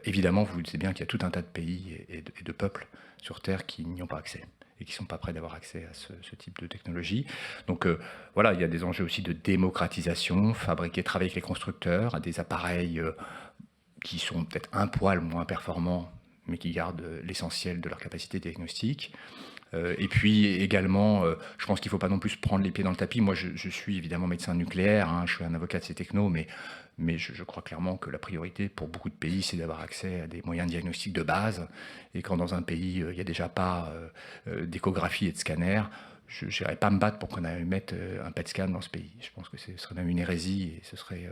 Évidemment, vous savez bien qu'il y a tout un tas de pays et de peuples sur Terre qui n'y ont pas accès et qui ne sont pas prêts d'avoir accès à ce type de technologie. Donc voilà, il y a des enjeux aussi de démocratisation, travailler avec les constructeurs, à des appareils qui sont peut-être un poil moins performants, mais qui gardent l'essentiel de leur capacité diagnostique. Et puis également, je pense qu'il ne faut pas non plus se prendre les pieds dans le tapis. Moi, je suis évidemment médecin nucléaire, hein, je suis un avocat de ces technos, mais je crois clairement que la priorité pour beaucoup de pays, c'est d'avoir accès à des moyens de diagnostic de base. Et quand dans un pays, il n'y a déjà pas d'échographie et de scanner, je n'irai pas me battre pour qu'on aille mettre un PET scan dans ce pays. Je pense que ce serait même une hérésie et ce serait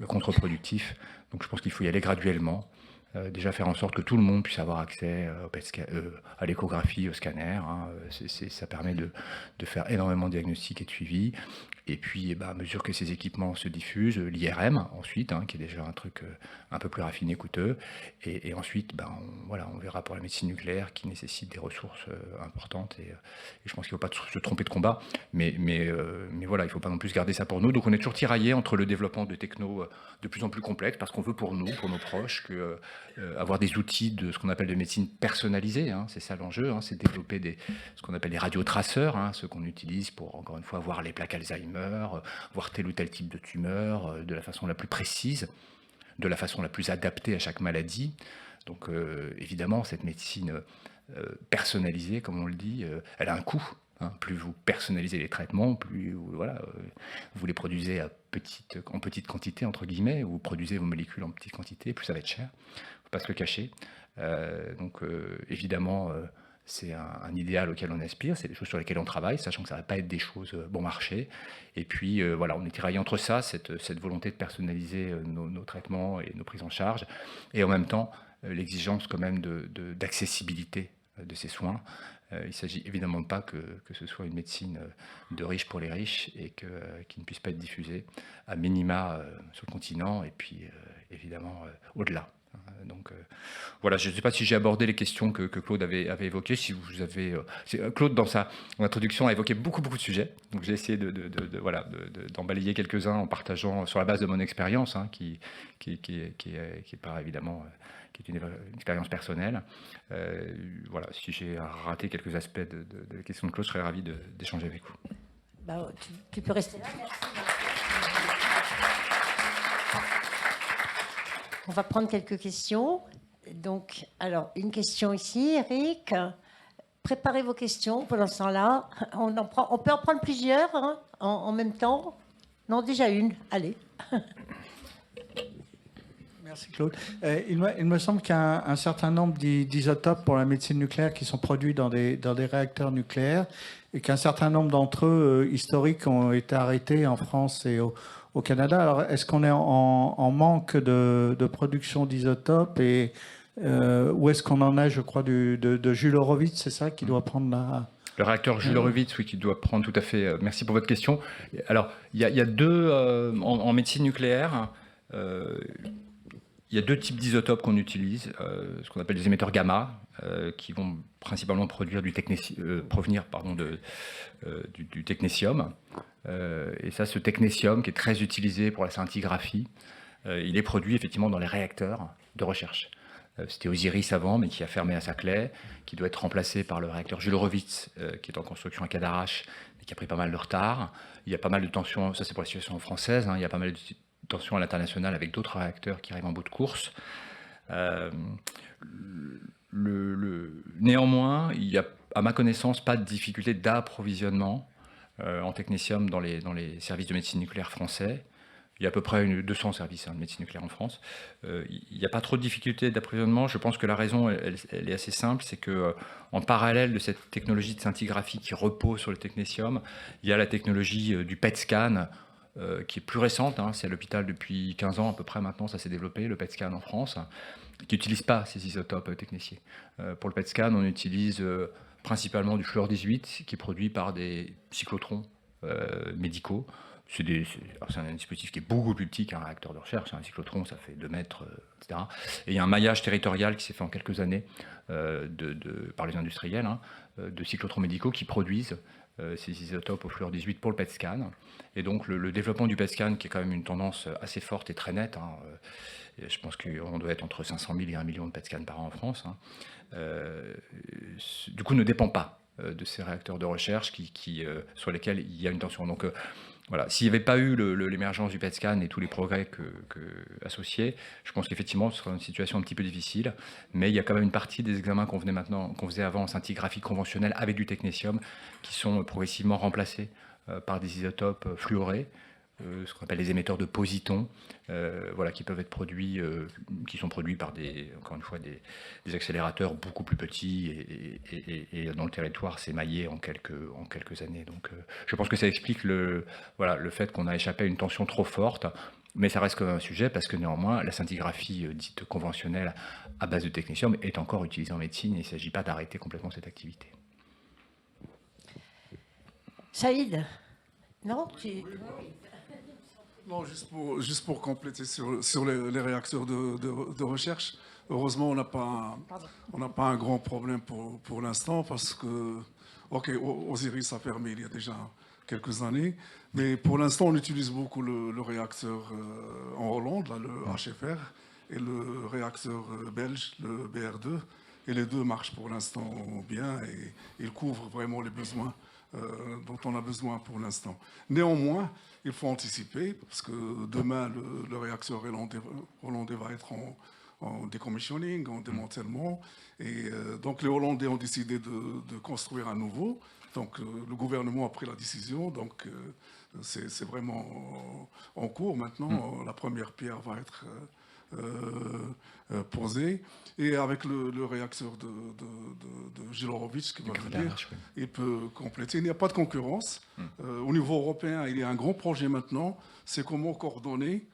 contre-productif. Donc je pense qu'il faut y aller graduellement. Déjà faire en sorte que tout le monde puisse avoir accès à l'échographie, au scanner. Hein. Ça permet de faire énormément de diagnostics et de suivi. Et puis, à mesure que ces équipements se diffusent, l'IRM ensuite, hein, qui est déjà un truc un peu plus raffiné, coûteux. Et ensuite, on verra pour la médecine nucléaire qui nécessite des ressources importantes. Et je pense qu'il ne faut pas se tromper de combat. Mais voilà, il ne faut pas non plus garder ça pour nous. Donc on est toujours tiraillé entre le développement de techno de plus en plus complexes, parce qu'on veut pour nous, pour nos proches, avoir des outils de ce qu'on appelle de médecine personnalisée, hein, c'est ça l'enjeu, hein, c'est développer ce qu'on appelle des radiotraceurs, hein, ceux qu'on utilise pour, encore une fois, voir les plaques Alzheimer, voir tel ou tel type de tumeur de la façon la plus précise, de la façon la plus adaptée à chaque maladie. Donc évidemment, cette médecine personnalisée, comme on le dit, elle a un coût. Hein, plus vous personnalisez les traitements, plus vous les produisez en petite quantité, entre guillemets, ou vous produisez vos molécules en petite quantité, plus ça va être cher. Il ne faut pas se le cacher. Donc évidemment, c'est un idéal auquel on aspire, c'est des choses sur lesquelles on travaille, sachant que ça ne va pas être des choses bon marché. Et puis voilà, on est tiraillé entre ça, cette volonté de personnaliser nos traitements et nos prises en charge, et en même temps l'exigence quand même d'accessibilité de ces soins. Il ne s'agit évidemment pas que ce soit une médecine de riches pour les riches et qui ne puisse pas être diffusée à minima sur le continent et puis évidemment au-delà. Donc voilà, je ne sais pas si j'ai abordé les questions que Claude avait évoquées. Si vous avez, Claude, dans son introduction, a évoqué beaucoup de sujets. Donc j'ai essayé d'en balayer quelques-uns en partageant sur la base de mon expérience, hein, qui est pas évidemment... qui est une expérience personnelle. Voilà, si j'ai raté quelques aspects de la question de Claude, je serais ravi d'échanger avec vous. Tu peux rester là, merci. On va prendre quelques questions. Donc, alors, une question ici, Eric. Préparez vos questions pendant ce temps-là. On peut en prendre plusieurs, hein, en même temps. Non, déjà une. Allez. Merci Claude. Il me semble qu'il y a un certain nombre d'isotopes pour la médecine nucléaire qui sont produits dans des réacteurs nucléaires et qu'un certain nombre d'entre eux, historiques, ont été arrêtés en France et au Canada. Alors, est-ce qu'on est en manque de production d'isotopes et où est-ce qu'on en est, je crois, de Jules Horowitz, c'est ça, qui doit prendre la... Le réacteur Jules Horowitz, oui, qui doit prendre tout à fait... merci pour votre question. Alors, il y a deux... en médecine nucléaire... il y a deux types d'isotopes qu'on utilise, ce qu'on appelle des émetteurs gamma, qui vont principalement provenir du technétium. Et ça, ce technétium, qui est très utilisé pour la scintigraphie, il est produit effectivement dans les réacteurs de recherche. C'était Osiris avant, mais qui a fermé à Saclay, qui doit être remplacé par le réacteur Jules Horowitz, qui est en construction à Cadarache, mais qui a pris pas mal de retard. Il y a pas mal de tensions, ça c'est pour la situation française, hein, il y a pas mal de tension à l'international avec d'autres réacteurs qui arrivent en bout de course. Néanmoins, il n'y a, à ma connaissance, pas de difficulté d'approvisionnement en technétium dans les services de médecine nucléaire français. Il y a à peu près 200 services de médecine nucléaire en France. Il n'y a pas trop de difficultés d'approvisionnement. Je pense que la raison, elle est assez simple, c'est qu'en parallèle de cette technologie de scintigraphie qui repose sur le technétium, il y a la technologie du PET scan, qui est plus récente, hein, c'est à l'hôpital depuis 15 ans à peu près maintenant, ça s'est développé, le PET scan en France, qui n'utilise pas ces isotopes technétiés. Pour le PET scan, on utilise principalement du fluor 18, qui est produit par des cyclotrons médicaux. C'est un dispositif qui est beaucoup plus petit qu'un réacteur de recherche. Un cyclotron, ça fait 2 mètres, etc. Et il y a un maillage territorial qui s'est fait en quelques années par les industriels, de cyclotrons médicaux qui produisent ces isotopes au fluor 18 pour le PET scan. Et donc le développement du PET scan, qui est quand même une tendance assez forte et très nette, je pense qu'on doit être entre 500 000 et 1 million de PET scans par an en France, du coup ne dépend pas de ces réacteurs de recherche sur lesquels il y a une tension. Donc voilà, s'il n'y avait pas eu l'émergence du PET scan et tous les progrès associés, je pense qu'effectivement ce serait une situation un petit peu difficile, mais il y a quand même une partie des examens qu'on faisait avant en scintigraphie conventionnelle avec du technétium qui sont progressivement remplacés par des isotopes fluorés, ce qu'on appelle les émetteurs de positons, qui peuvent être produits, qui sont produits par encore une fois, des accélérateurs beaucoup plus petits et dans le territoire c'est maillé en quelques années. Donc je pense que ça explique le fait qu'on a échappé à une tension trop forte, mais ça reste quand même un sujet parce que néanmoins la scintigraphie dite conventionnelle à base de technétium est encore utilisée en médecine et il ne s'agit pas d'arrêter complètement cette activité. Saïd, non Non, juste pour compléter sur les réacteurs de recherche, heureusement, on n'a pas un grand problème pour l'instant parce que, Osiris a fermé il y a déjà quelques années, mais pour l'instant, on utilise beaucoup le réacteur en Hollande, là, le HFR, et le réacteur belge, le BR2, et les deux marchent pour l'instant bien et ils couvrent vraiment les besoins dont on a besoin pour l'instant. Néanmoins, il faut anticiper, parce que demain, le réacteur hollandais va être en décommissioning, en démantèlement. Et donc, les Hollandais ont décidé de construire à nouveau. Donc, le gouvernement a pris la décision. Donc, c'est vraiment en cours maintenant. La première pierre va être posée. Et avec le réacteur de Gilorovic qui va venir, il peut compléter. Il n'y a pas de concurrence. Au niveau européen, il y a un grand projet maintenant. C'est comment coordonner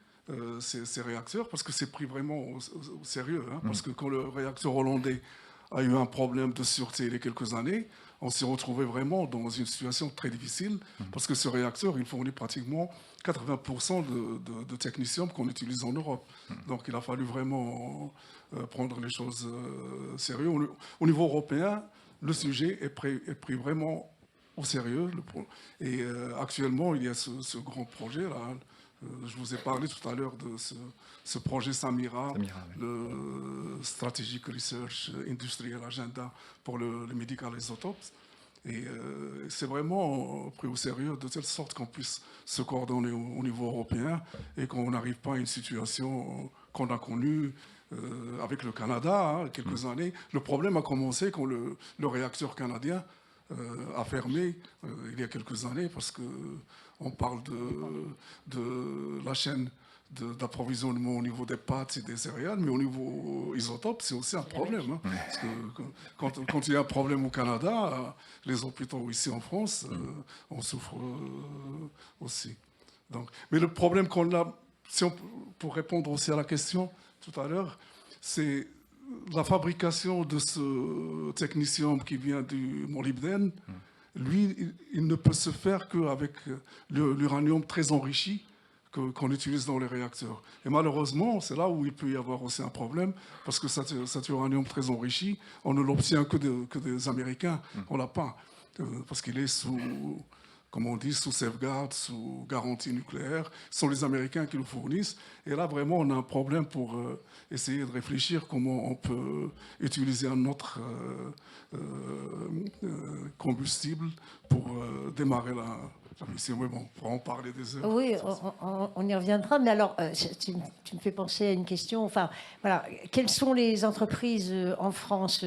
ces réacteurs, parce que c'est pris vraiment au sérieux. Parce que quand le réacteur hollandais a eu un problème de sûreté il y a quelques années, on s'est retrouvé vraiment dans une situation très difficile, parce que ce réacteur, il fournit pratiquement 80% de technétium qu'on utilise en Europe. Donc il a fallu vraiment prendre les choses sérieux. Au niveau européen, le sujet est pris vraiment au sérieux. Et actuellement, il y a ce grand projet-là. Je vous ai parlé tout à l'heure de ce projet SAMIRA, le Strategic Research Industrial Agenda pour le Medical Isotopes. Et c'est vraiment pris au sérieux de telle sorte qu'on puisse se coordonner au niveau européen et qu'on n'arrive pas à une situation qu'on a connue avec le Canada, quelques années. Le problème a commencé quand le réacteur canadien a fermé il y a quelques années, parce qu'on parle de la chaîne d'approvisionnement au niveau des pâtes et des céréales, mais au niveau isotope, c'est aussi un problème. Parce que quand il y a un problème au Canada, les hôpitaux ici en France, on souffre aussi. Donc, mais le problème qu'on a, pour répondre aussi à la question tout à l'heure, c'est la fabrication de ce technétium qui vient du molybdène. Lui, il ne peut se faire qu'avec l'uranium très enrichi qu'on utilise dans les réacteurs. Et malheureusement, c'est là où il peut y avoir aussi un problème, parce que cet uranium très enrichi, on ne l'obtient que des Américains. On ne l'a pas, parce qu'il est sous, comme on dit, sous sauvegarde, sous garantie nucléaire. Ce sont les Américains qui le fournissent. Et là, vraiment, on a un problème pour essayer de réfléchir comment on peut utiliser un autre combustible pour démarrer la mission. Mais bon, on pourra en parler des heures. Oui, on y reviendra. Mais alors, tu me fais penser à une question. Enfin, voilà, quelles sont les entreprises en France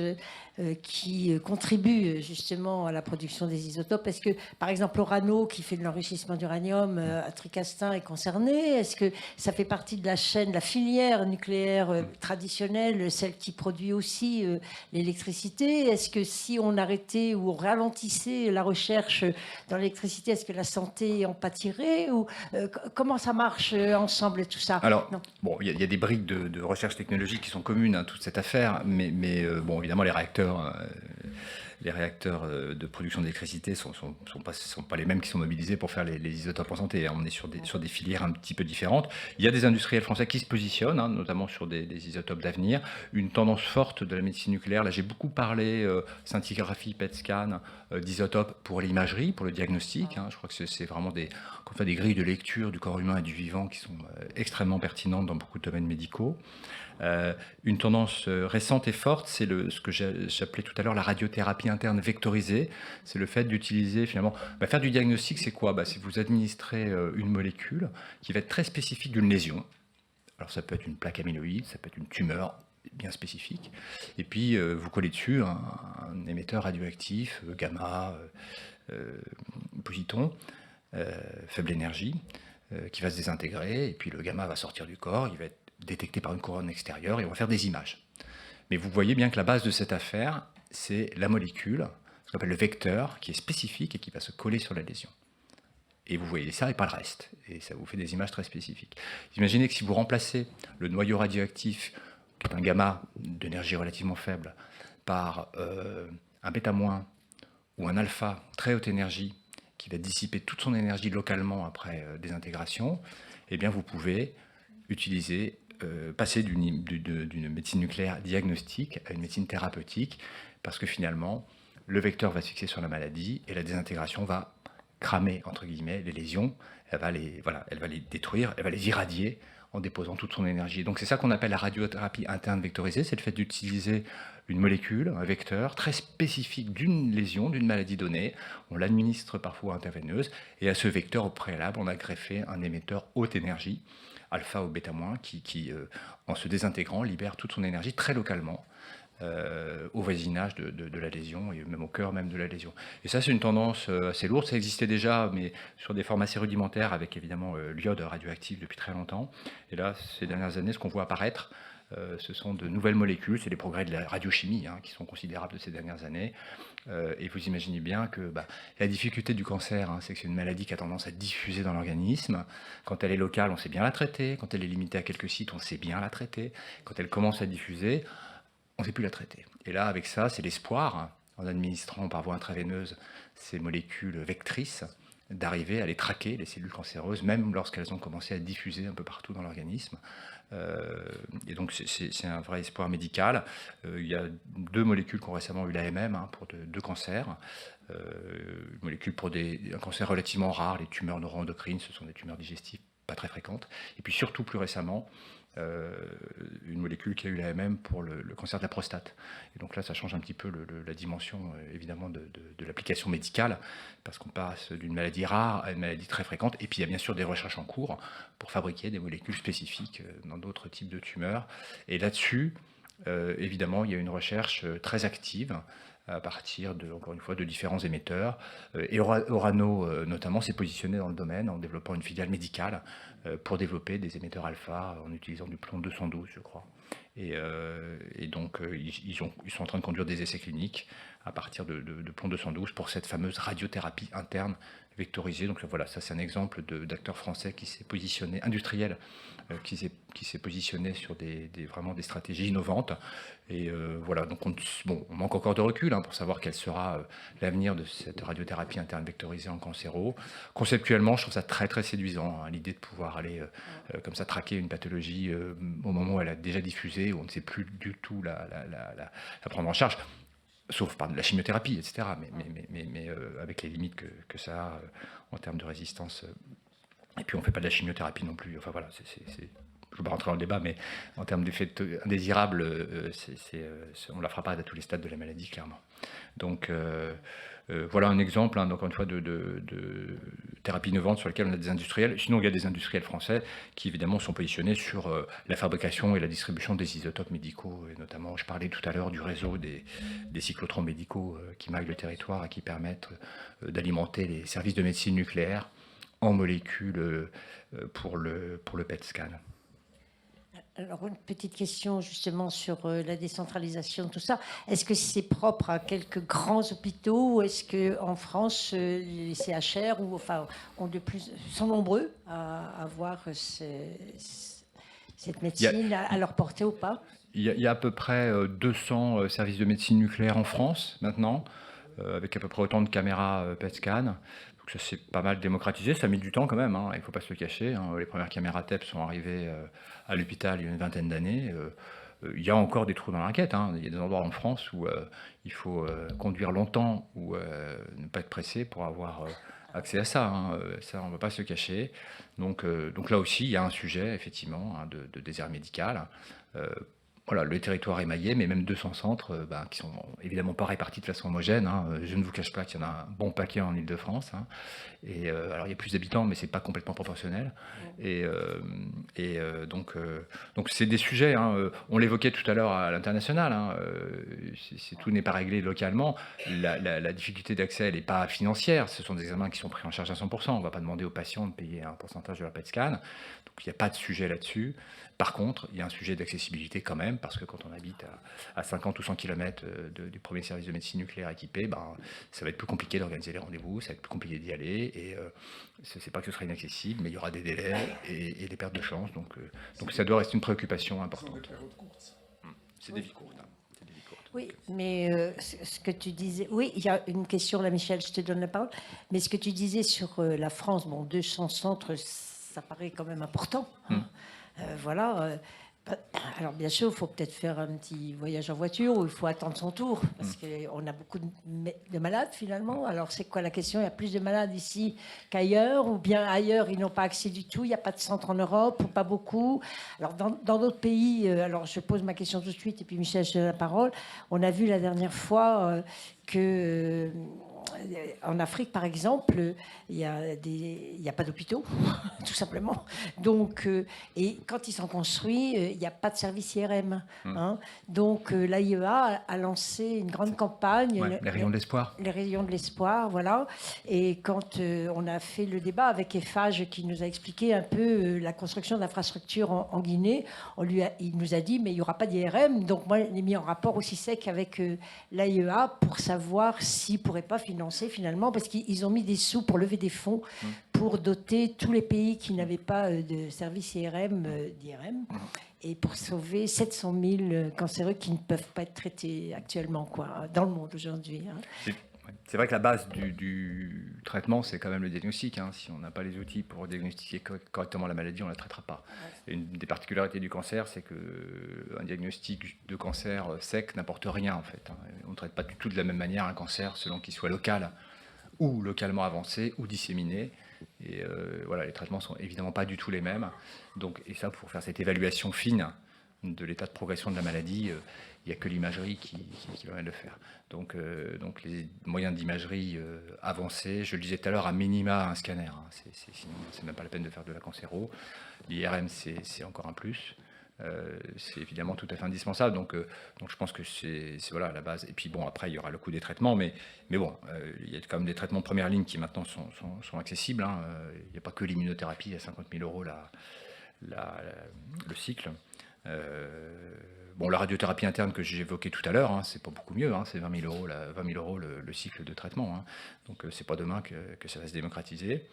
qui contribuent justement à la production des isotopes? Est-ce que, par exemple, Orano, qui fait de l'enrichissement d'uranium à Tricastin, est concerné? Est-ce que ça fait partie de la chaîne, de la filière nucléaire traditionnelle, celle qui produit aussi l'électricité? Est-ce que si on arrêtait ou on ralentissait la recherche dans l'électricité, est-ce que la santé en pâtirait? Ou comment ça marche ensemble et tout ça? Alors, bon, il y a des briques de recherche technologique qui sont communes à toute cette affaire, mais bon, évidemment, les réacteurs les réacteurs de production d'électricité sont pas les mêmes qui sont mobilisés pour faire les isotopes en santé. On est sur des filières un petit peu différentes. Il y a des industriels français qui se positionnent, notamment sur des isotopes d'avenir. Une tendance forte de la médecine nucléaire, là j'ai beaucoup parlé scintigraphie, PET scan, d'isotopes pour l'imagerie, pour le diagnostic. Je crois que c'est vraiment qu'on fait des grilles de lecture du corps humain et du vivant qui sont extrêmement pertinentes dans beaucoup de domaines médicaux. Une tendance récente et forte, c'est ce que j'appelais tout à l'heure la radiothérapie interne vectorisée. C'est le fait d'utiliser finalement... faire du diagnostic, c'est quoi? C'est vous administrer une molécule qui va être très spécifique d'une lésion. Alors ça peut être une plaque amyloïde, ça peut être une tumeur bien spécifique. Et puis vous collez dessus un émetteur radioactif, gamma, positon, faible énergie, qui va se désintégrer. Et puis le gamma va sortir du corps, il va être détecté par une couronne extérieure et on va faire des images. Mais vous voyez bien que la base de cette affaire, c'est la molécule, ce qu'on appelle le vecteur, qui est spécifique et qui va se coller sur la lésion. Et vous voyez ça et pas le reste. Et ça vous fait des images très spécifiques. Imaginez que si vous remplacez le noyau radioactif, qui est un gamma d'énergie relativement faible, par un bêta- ou un alpha très haute énergie, qui va dissiper toute son énergie localement après désintégration, eh bien vous pouvez utiliser passer d'une médecine nucléaire diagnostique à une médecine thérapeutique, parce que finalement, le vecteur va se fixer sur la maladie et la désintégration va cramer, entre guillemets, les lésions. Elle va les détruire, elle va les irradier en déposant toute son énergie. Donc c'est ça qu'on appelle la radiothérapie interne vectorisée, c'est le fait d'utiliser une molécule, un vecteur très spécifique d'une lésion, d'une maladie donnée. On l'administre parfois intraveineuse, et à ce vecteur, au préalable, on a greffé un émetteur haute énergie, alpha ou bêta-, qui en se désintégrant, libère toute son énergie très localement au voisinage de la lésion et même au cœur même de la lésion. Et ça, c'est une tendance assez lourde. Ça existait déjà, mais sur des formes assez rudimentaires, avec évidemment l'iode radioactif depuis très longtemps. Et là, ces dernières années, ce qu'on voit apparaître, ce sont de nouvelles molécules, c'est les progrès de la radiochimie qui sont considérables de ces dernières années. Et vous imaginez bien que la difficulté du cancer, c'est que c'est une maladie qui a tendance à diffuser dans l'organisme. Quand elle est locale, on sait bien la traiter. Quand elle est limitée à quelques sites, on sait bien la traiter. Quand elle commence à diffuser, on ne sait plus la traiter. Et là, avec ça, c'est l'espoir, en administrant par voie intraveineuse ces molécules vectrices, d'arriver à les traquer, les cellules cancéreuses, même lorsqu'elles ont commencé à diffuser un peu partout dans l'organisme. Et donc c'est un vrai espoir médical. Il y a 2 molécules qui ont récemment eu l'AMM pour 2 cancers. Une molécule pour un cancer relativement rare, les tumeurs neuroendocrines, ce sont des tumeurs digestives pas très fréquentes. Et puis surtout plus récemment, une molécule qui a eu l'AMM pour le cancer de la prostate. Et donc là, ça change un petit peu la dimension, évidemment, de l'application médicale, parce qu'on passe d'une maladie rare à une maladie très fréquente. Et puis, il y a bien sûr des recherches en cours pour fabriquer des molécules spécifiques dans d'autres types de tumeurs. Et là-dessus, évidemment, il y a une recherche très active à partir, encore une fois, de différents émetteurs. Et Orano, notamment, s'est positionné dans le domaine en développant une filiale médicale pour développer des émetteurs alpha en utilisant du plomb 212, je crois. Et donc, ils sont en train de conduire des essais cliniques à partir de plomb 212 pour cette fameuse radiothérapie interne vectorisée. Donc voilà, ça c'est un exemple d'acteur français qui s'est positionné, industriel, qui s'est positionné sur vraiment des stratégies innovantes. Et voilà, donc on manque encore de recul pour savoir quel sera l'avenir de cette radiothérapie interne vectorisée en cancéro. Conceptuellement, je trouve ça très très séduisant, l'idée de pouvoir aller comme ça traquer une pathologie au moment où elle a déjà diffusé, où on ne sait plus du tout la prendre en charge, sauf par de la chimiothérapie, etc., mais avec les limites que ça a en termes de résistance. Et puis on ne fait pas de la chimiothérapie non plus. Enfin voilà, je ne veux pas rentrer dans le débat, mais en termes d'effets indésirables, on ne la fera pas à tous les stades de la maladie, clairement. Donc voilà un exemple, encore une fois, de thérapie innovante sur laquelle on a des industriels. Sinon, il y a des industriels français qui, évidemment, sont positionnés sur la fabrication et la distribution des isotopes médicaux. Et notamment, je parlais tout à l'heure du réseau des cyclotrons médicaux qui maillent le territoire et qui permettent d'alimenter les services de médecine nucléaire en molécules pour le PET scan. Alors, une petite question justement sur la décentralisation, tout ça. Est-ce que c'est propre à quelques grands hôpitaux ou est-ce qu'en France, les CHR sont nombreux à avoir cette médecine à leur portée ou pas? Il y a à peu près 200 services de médecine nucléaire en France maintenant. avec à peu près autant de caméras PET scan. Donc ça s'est pas mal démocratisé, ça a mis du temps quand même, hein, il ne faut pas se le cacher. Hein. Les premières caméras TEP sont arrivées à l'hôpital il y a une vingtaine d'années. Il y a encore des trous dans la raquette. Hein. Il y a des endroits en France où il faut conduire longtemps ou ne pas être pressé pour avoir accès à ça. Hein. Ça, on ne va pas se le cacher. Donc là aussi, il y a un sujet, effectivement, hein, de désert médical. Voilà, le territoire émaillé, mais même 200 centres qui sont évidemment pas répartis de façon homogène. Hein. Je ne vous cache pas qu'il y en a un bon paquet en Ile-de-France. Hein. Et alors il y a plus d'habitants, mais c'est pas complètement proportionnel. Donc c'est des sujets. Hein. On l'évoquait tout à l'heure à l'international. Hein. Tout n'est pas réglé localement. La difficulté d'accès, elle n'est pas financière. Ce sont des examens qui sont pris en charge à 100%. On ne va pas demander aux patients de payer un pourcentage de leur PET scan. Donc il n'y a pas de sujet là-dessus. Par contre, il y a un sujet d'accessibilité quand même, parce que quand on habite à 50 ou 100 km du premier service de médecine nucléaire équipé, ça va être plus compliqué d'organiser les rendez-vous, ça va être plus compliqué d'y aller, et c'est pas que ce sera inaccessible, mais il y aura des délais et des pertes de chance, donc ça doit rester une préoccupation importante. C'est des vies courtes. Oui, mais ce que tu disais... Oui, il y a une question là, Michel, je te donne la parole. Mais ce que tu disais sur la France, 200 centres, ça paraît quand même important. Hein. Voilà. Alors bien sûr, il faut peut-être faire un petit voyage en voiture où il faut attendre son tour parce qu'on a beaucoup de malades finalement. Alors c'est quoi la question? Il y a plus de malades ici qu'ailleurs, ou bien ailleurs ils n'ont pas accès du tout, il n'y a pas de centre en Europe ou pas beaucoup. Alors dans d'autres pays, alors je pose ma question tout de suite et puis Michel, je te donne la parole. On a vu la dernière fois que... En Afrique, par exemple, il n'y a pas d'hôpitaux, tout simplement. Donc, et quand ils sont construits, il n'y a pas de service IRM. Hein. Donc, l'AIEA a lancé une grande campagne. Ouais, les rayons de l'espoir. Les rayons de l'espoir, voilà. Et quand on a fait le débat avec Eiffage, qui nous a expliqué un peu la construction d'infrastructures en Guinée, il nous a dit, mais il n'y aura pas d'IRM. Donc, moi, je l'ai mis en rapport aussi sec avec l'AIEA pour savoir s'ils ne pourraient pas financer finalement, parce qu'ils ont mis des sous pour lever des fonds pour doter tous les pays qui n'avaient pas de service IRM d'IRM et pour sauver 700 000 cancéreux qui ne peuvent pas être traités actuellement dans le monde aujourd'hui. Hein. C'est vrai que la base du traitement, c'est quand même le diagnostic. Hein. Si on n'a pas les outils pour diagnostiquer correctement la maladie, on ne la traitera pas. Et une des particularités du cancer, c'est qu'un diagnostic de cancer sec n'apporte rien, en fait. Hein. On ne traite pas du tout de la même manière un cancer, selon qu'il soit local ou localement avancé ou disséminé. Et voilà, les traitements ne sont évidemment pas du tout les mêmes. Donc, et ça, pour faire cette évaluation fine de l'état de progression de la maladie, il n'y a que l'imagerie qui permet de le faire. Donc les moyens d'imagerie avancés, je le disais tout à l'heure, à minima un scanner. Hein. Sinon, c'est même pas la peine de faire de la cancéro. L'IRM, c'est encore un plus. C'est évidemment tout à fait indispensable. Donc je pense que c'est voilà, la base. Et puis bon, après, il y aura le coût des traitements. Mais bon, il y a quand même des traitements de première ligne qui maintenant sont accessibles. Hein. Il n'y a pas que l'immunothérapie à 50 000 euros le cycle. La radiothérapie interne que j'ai évoquée tout à l'heure, hein, c'est pas beaucoup mieux, hein, c'est 20 000 euros le cycle de traitement. Hein. Donc c'est pas demain que ça va se démocratiser.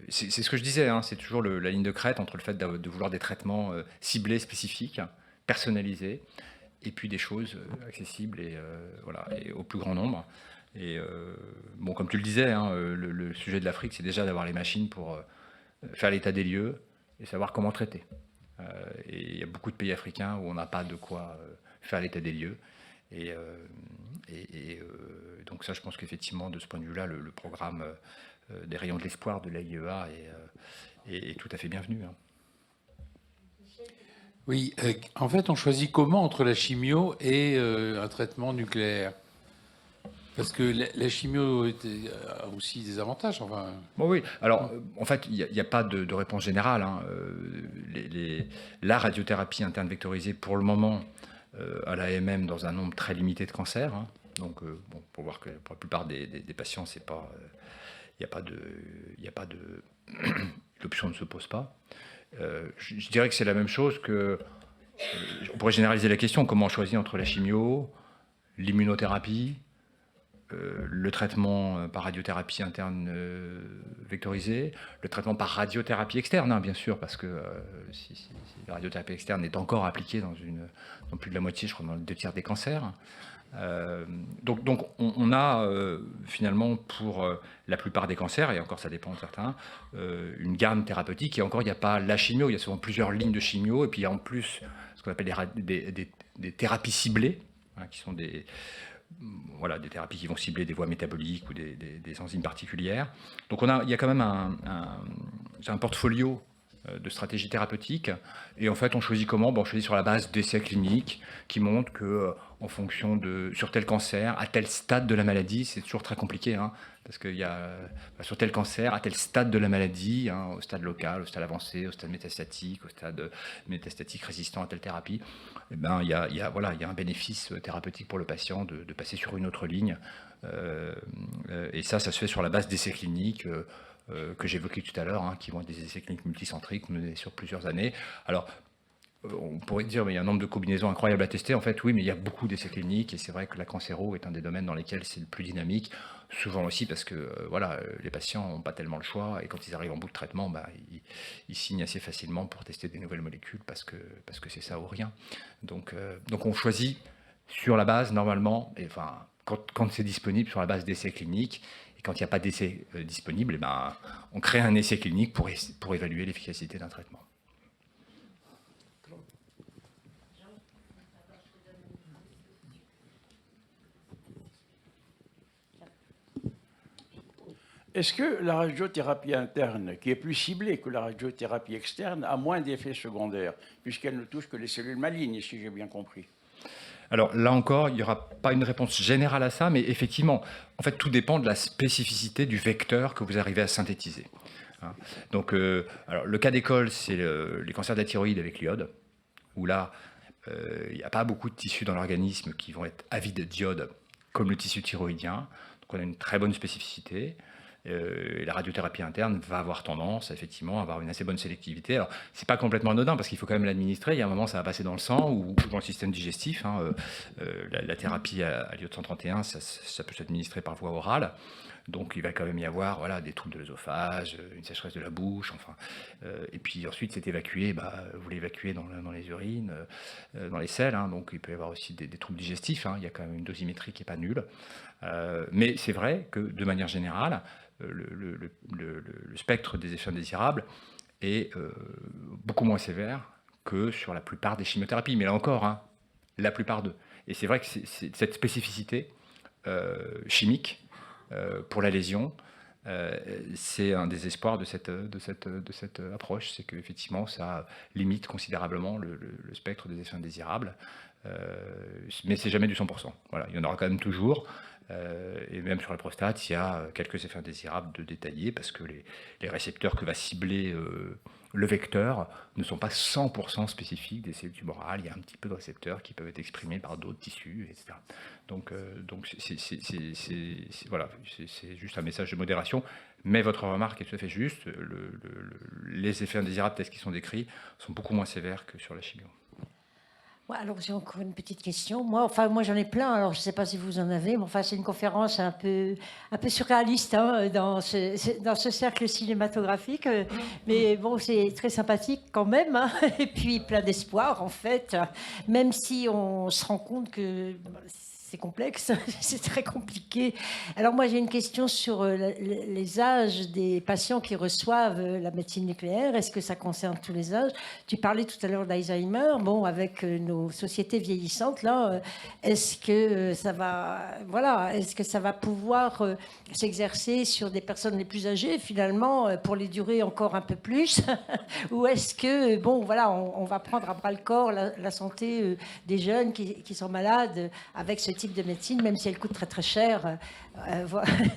C'est ce que je disais, hein, c'est toujours la ligne de crête entre le fait de vouloir des traitements ciblés, spécifiques, personnalisés, et puis des choses accessibles et au plus grand nombre. Et comme tu le disais, hein, le sujet de l'Afrique, c'est déjà d'avoir les machines pour faire l'état des lieux et savoir comment traiter. Et il y a beaucoup de pays africains où on n'a pas de quoi faire l'état des lieux. Donc ça, je pense qu'effectivement, de ce point de vue-là, le programme des rayons de l'espoir de l'AIEA est tout à fait bienvenu. Hein. Oui, en fait, on choisit comment entre la chimio et un traitement nucléaire? Parce que la chimio a aussi des avantages. Enfin... Bon, oui, alors en fait, il n'y a pas de réponse générale. Hein. La radiothérapie interne vectorisée, pour le moment, à l'AMM dans un nombre très limité de cancers. Hein. Donc, pour voir que pour la plupart des patients, c'est pas, il n'y a pas de l'option ne se pose pas. Je dirais que c'est la même chose que. On pourrait généraliser la question, comment on choisit entre la chimio, l'immunothérapie, le traitement par radiothérapie interne vectorisée, le traitement par radiothérapie externe, hein, bien sûr, parce que si la radiothérapie externe est encore appliquée dans plus de la moitié, je crois, dans les 2 tiers des cancers. Donc on a finalement pour la plupart des cancers, et encore ça dépend de certains, une gamme thérapeutique, et encore il n'y a pas la chimio, il y a souvent plusieurs lignes de chimio, et puis il y a en plus ce qu'on appelle des thérapies ciblées, hein, qui sont des thérapies qui vont cibler des voies métaboliques ou des enzymes particulières. Donc il y a quand même un portfolio de stratégies thérapeutiques, et en fait on choisit comment? On choisit sur la base d'essais cliniques qui montrent que en fonction sur tel cancer, à tel stade de la maladie, c'est toujours très compliqué, hein, parce qu'il y a sur tel cancer, à tel stade de la maladie, hein, au stade local, au stade avancé, au stade métastatique, au stade métastatique résistant à telle thérapie, eh ben, il y a un bénéfice thérapeutique pour le patient de passer sur une autre ligne, et ça se fait sur la base d'essais cliniques que j'évoquais tout à l'heure, hein, qui vont être des essais cliniques multicentriques menés sur plusieurs années. Alors, on pourrait dire qu'il y a un nombre de combinaisons incroyables à tester. En fait, oui, mais il y a beaucoup d'essais cliniques, et c'est vrai que la cancéro est un des domaines dans lesquels c'est le plus dynamique, souvent aussi parce que les patients n'ont pas tellement le choix, et quand ils arrivent en bout de traitement, ils signent assez facilement pour tester des nouvelles molécules parce que c'est ça ou rien. Donc on choisit sur la base, normalement, quand c'est disponible, sur la base d'essais cliniques. Et quand il n'y a pas d'essai disponible, on crée un essai clinique pour évaluer l'efficacité d'un traitement. Est-ce que la radiothérapie interne, qui est plus ciblée que la radiothérapie externe, a moins d'effets secondaires, puisqu'elle ne touche que les cellules malignes, si j'ai bien compris? Alors là encore, il n'y aura pas une réponse générale à ça, mais effectivement, en fait, tout dépend de la spécificité du vecteur que vous arrivez à synthétiser. Donc, alors, le cas d'école, c'est les cancers de la thyroïde avec l'iode, où là, il n'y a pas beaucoup de tissus dans l'organisme qui vont être avides d'iode, comme le tissu thyroïdien. Donc, on a une très bonne spécificité. Et la radiothérapie interne va avoir tendance, effectivement, à avoir une assez bonne sélectivité. Alors, c'est pas complètement anodin, parce qu'il faut quand même l'administrer. Il y a un moment, ça va passer dans le sang ou dans le système digestif. La thérapie à l'iode 131, ça peut s'administrer par voie orale. Donc, il va quand même y avoir des troubles de l'œsophage, une sécheresse de la bouche, et puis ensuite, c'est évacué, vous l'évacuez dans les urines, dans les selles, hein, donc il peut y avoir aussi des troubles digestifs, hein, il y a quand même une dosimétrie qui n'est pas nulle. Mais c'est vrai que, de manière générale, le spectre des effets indésirables est beaucoup moins sévère que sur la plupart des chimiothérapies. Mais là encore, hein, la plupart d'eux. Et c'est vrai que cette spécificité chimique pour la lésion, c'est un des espoirs de cette approche, c'est qu'effectivement, ça limite considérablement le spectre des effets indésirables. Mais c'est jamais du 100%. Voilà, il y en aura quand même toujours. Et même sur la prostate, il y a quelques effets indésirables de détailler, parce que les récepteurs que va cibler le vecteur ne sont pas 100% spécifiques des cellules tumorales. Il y a un petit peu de récepteurs qui peuvent être exprimés par d'autres tissus, etc. Donc c'est juste un message de modération. Mais votre remarque est tout à fait juste. Les effets indésirables tels qu'ils sont décrits sont beaucoup moins sévères que sur la chimio. Alors j'ai encore une petite question. Moi j'en ai plein. Alors je ne sais pas si vous en avez, mais c'est une conférence un peu surréaliste, hein, dans ce cercle cinématographique. Mais bon, c'est très sympathique quand même, hein, et puis plein d'espoir en fait. Même si on se rend compte que c'est complexe, c'est très compliqué. Alors moi j'ai une question sur les âges des patients qui reçoivent la médecine nucléaire. Est-ce que ça concerne tous les âges? Tu parlais tout à l'heure d'Alzheimer. Bon, avec nos sociétés vieillissantes là, est-ce que ça va pouvoir s'exercer sur des personnes les plus âgées finalement pour les durer encore un peu plus? Ou est-ce que on va prendre à bras le corps la santé des jeunes qui sont malades avec ce type de médecine, même si elle coûte très très cher,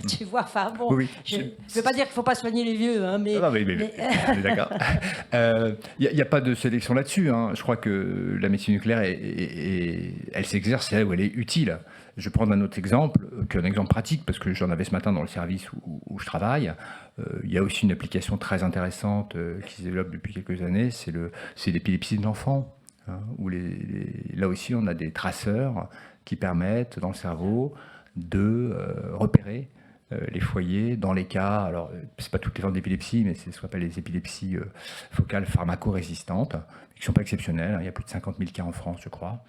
tu vois, oui, je ne veux pas dire qu'il ne faut pas soigner les vieux, hein, mais... Non, mais on est d'accord. Il n'y a pas de sélection là-dessus, hein. Je crois que la médecine nucléaire, elle s'exerce là où elle est utile. Je vais prendre un autre exemple, qu'un exemple pratique, parce que j'en avais ce matin dans le service où je travaille. Il y a aussi une application très intéressante qui se développe depuis quelques années, c'est l'épilepsie de l'enfant, hein, où là aussi on a des traceurs qui permettent dans le cerveau de repérer les foyers dans les cas, alors c'est pas toutes les formes d'épilepsie, mais c'est ce qu'on appelle les épilepsies focales pharmacorésistantes, qui ne sont pas exceptionnelles, hein. Il y a plus de 50 000 cas en France, je crois,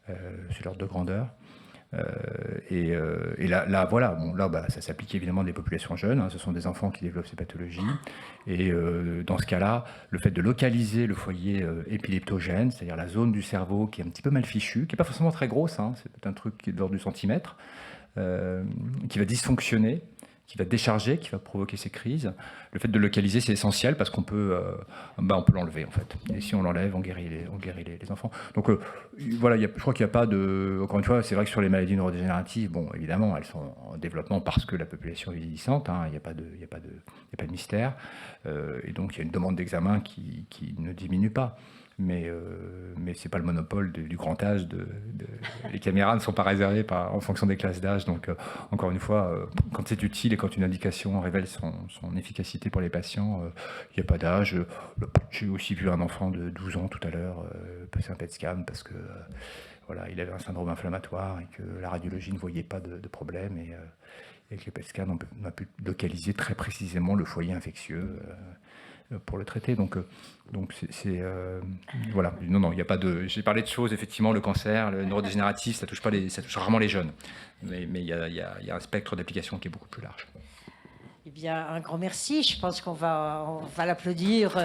c'est l'ordre de grandeur. Et là, voilà, bon, là, ça s'applique évidemment à des populations jeunes, hein, ce sont des enfants qui développent ces pathologies. Et dans ce cas-là, le fait de localiser le foyer épileptogène, c'est-à-dire la zone du cerveau qui est un petit peu mal fichue, qui n'est pas forcément très grosse, hein, c'est peut-être un truc qui est de l'ordre du centimètre, qui va dysfonctionner, qui va décharger, qui va provoquer ces crises. Le fait de localiser, c'est essentiel parce qu'on peut, on peut l'enlever en fait. Et si on l'enlève, on guérit les enfants. Donc voilà, je crois qu'il n'y a pas de... Encore une fois, c'est vrai que sur les maladies neurodégénératives, bon, évidemment, elles sont en développement parce que la population est vieillissante, hein, il n'y a pas de mystère. Et donc il y a une demande d'examen qui ne diminue pas. Mais ce n'est pas le monopole du grand âge. Les caméras ne sont pas réservées en fonction des classes d'âge. Donc, encore une fois, quand c'est utile et quand une indication révèle son efficacité pour les patients, il n'y a pas d'âge. J'ai aussi vu un enfant de 12 ans tout à l'heure passer un PET scan parce que voilà, il avait un syndrome inflammatoire et que la radiologie ne voyait pas de problème. Et que le PET scan, on a pu localiser très précisément le foyer infectieux pour le traiter. Donc voilà. Non, il n'y a pas de... J'ai parlé de choses, effectivement, le cancer, le neurodégénératif, ça touche rarement les jeunes. Mais il y a un spectre d'application qui est beaucoup plus large. Eh bien, un grand merci. Je pense qu'on va l'applaudir.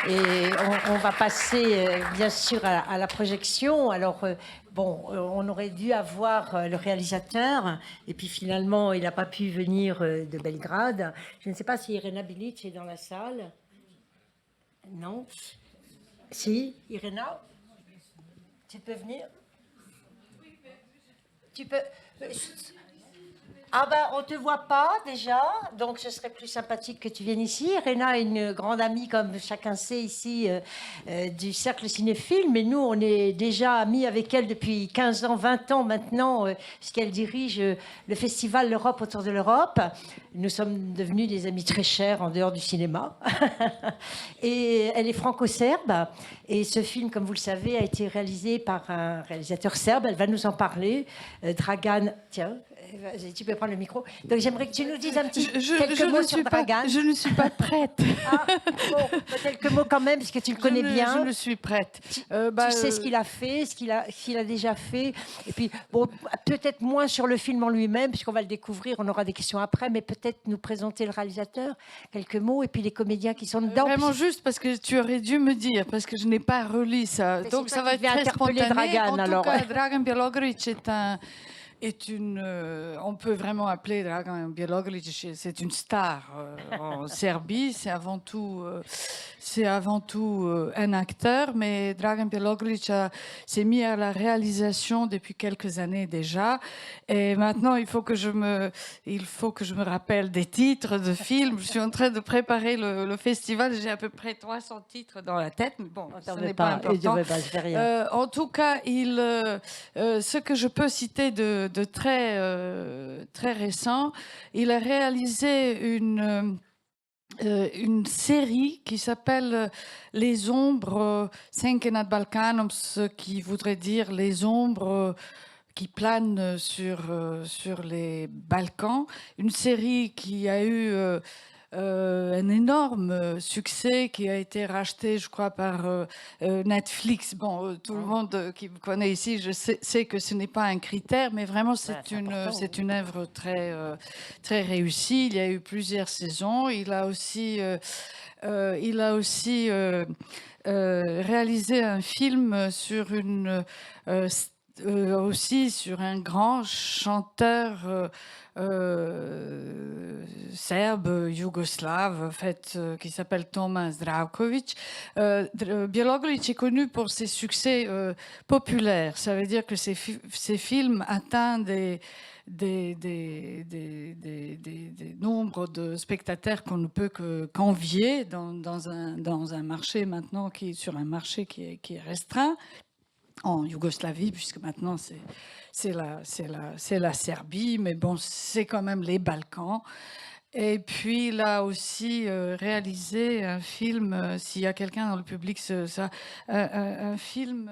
Et on va passer, bien sûr, à la projection. Alors, on aurait dû avoir le réalisateur, et puis finalement, il n'a pas pu venir de Belgrade. Je ne sais pas si Irena Bilic est dans la salle. Non? Si, Irena? Tu peux venir? Tu peux... Ah on ne te voit pas déjà, donc ce serait plus sympathique que tu viennes ici. Irena est une grande amie, comme chacun sait ici, du cercle cinéphile, mais nous, on est déjà amis avec elle depuis 15 ans, 20 ans maintenant, puisqu'elle dirige le festival L'Europe autour de l'Europe. Nous sommes devenus des amis très chers en dehors du cinéma. Et elle est franco-serbe, et ce film, comme vous le savez, a été réalisé par un réalisateur serbe. Elle va nous en parler. Dragan, tiens... Tu peux prendre le micro. Donc j'aimerais que tu nous dises un petit quelques mots sur Dragan. Je ne suis pas prête. Quelques mots quand même, parce que tu le connais bien. Je ne suis prête. Tu sais ce qu'il a fait, ce qu'il a déjà fait. Et puis, peut-être moins sur le film en lui-même, puisqu'on va le découvrir, on aura des questions après, mais peut-être nous présenter le réalisateur, quelques mots, et puis les comédiens qui sont dedans. Vraiment juste, parce que tu aurais dû me dire, parce que je n'ai pas relu ça. Mais donc ça va être très spontané. Dragan, en tout cas, Dragan Bjelogrlić on peut vraiment appeler Dragan Bjelogrlić, c'est une star en Serbie, c'est avant tout un acteur, mais Dragan Bjelogrlić s'est mis à la réalisation depuis quelques années déjà, et maintenant il faut que je me rappelle des titres de films. Je suis en train de préparer le festival, j'ai à peu près 300 titres dans la tête, mais bon, ce n'est pas important. En tout cas, ce que je peux citer de très récent, il a réalisé une série qui s'appelle Les ombres Senke nad Balkanom, ce qui voudrait dire les ombres qui planent sur les Balkans. Une série qui a eu un énorme succès, qui a été racheté, je crois, par Netflix. Bon, tout le monde qui me connaît ici, je sais que ce n'est pas un critère, mais vraiment c'est une œuvre très réussie. Il y a eu plusieurs saisons. Il a aussi réalisé un film sur aussi sur un grand chanteur serbe, yougoslave, en fait, qui s'appelle Toma Zdravković. Bjelogrlić est connu pour ses succès populaires. Ça veut dire que ses films atteignent des nombres de spectateurs qu'on ne peut qu'envier dans un marché maintenant sur un marché qui est restreint en Yougoslavie, puisque maintenant c'est la Serbie, mais bon, c'est quand même les Balkans. Et puis il a aussi réalisé un film, s'il y a quelqu'un dans le public, un film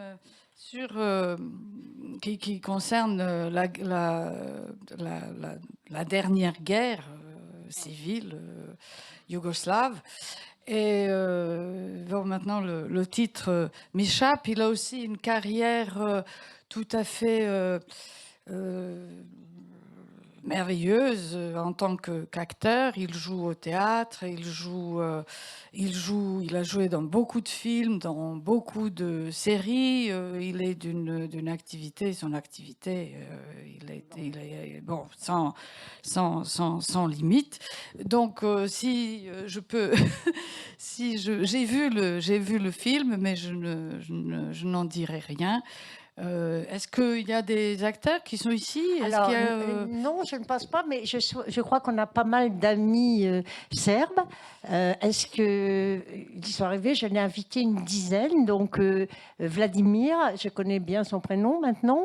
qui concerne la dernière guerre civile yougoslave. Et bon, maintenant, le titre m'échappe. Il a aussi une carrière tout à fait merveilleuse en tant qu'acteur. Il joue au théâtre, il a joué dans beaucoup de films, dans beaucoup de séries. Il est d'une activité, son activité, il est bon, sans limite. Donc, si je peux, j'ai vu le film, mais je n'en dirai rien. Est-ce qu'il y a des acteurs qui sont ici? Alors, non, je ne pense pas, mais je crois qu'on a pas mal d'amis serbes. Est-ce qu'ils sont arrivés? J'en ai invité une dizaine. Donc, Vladimir, je connais bien son prénom maintenant.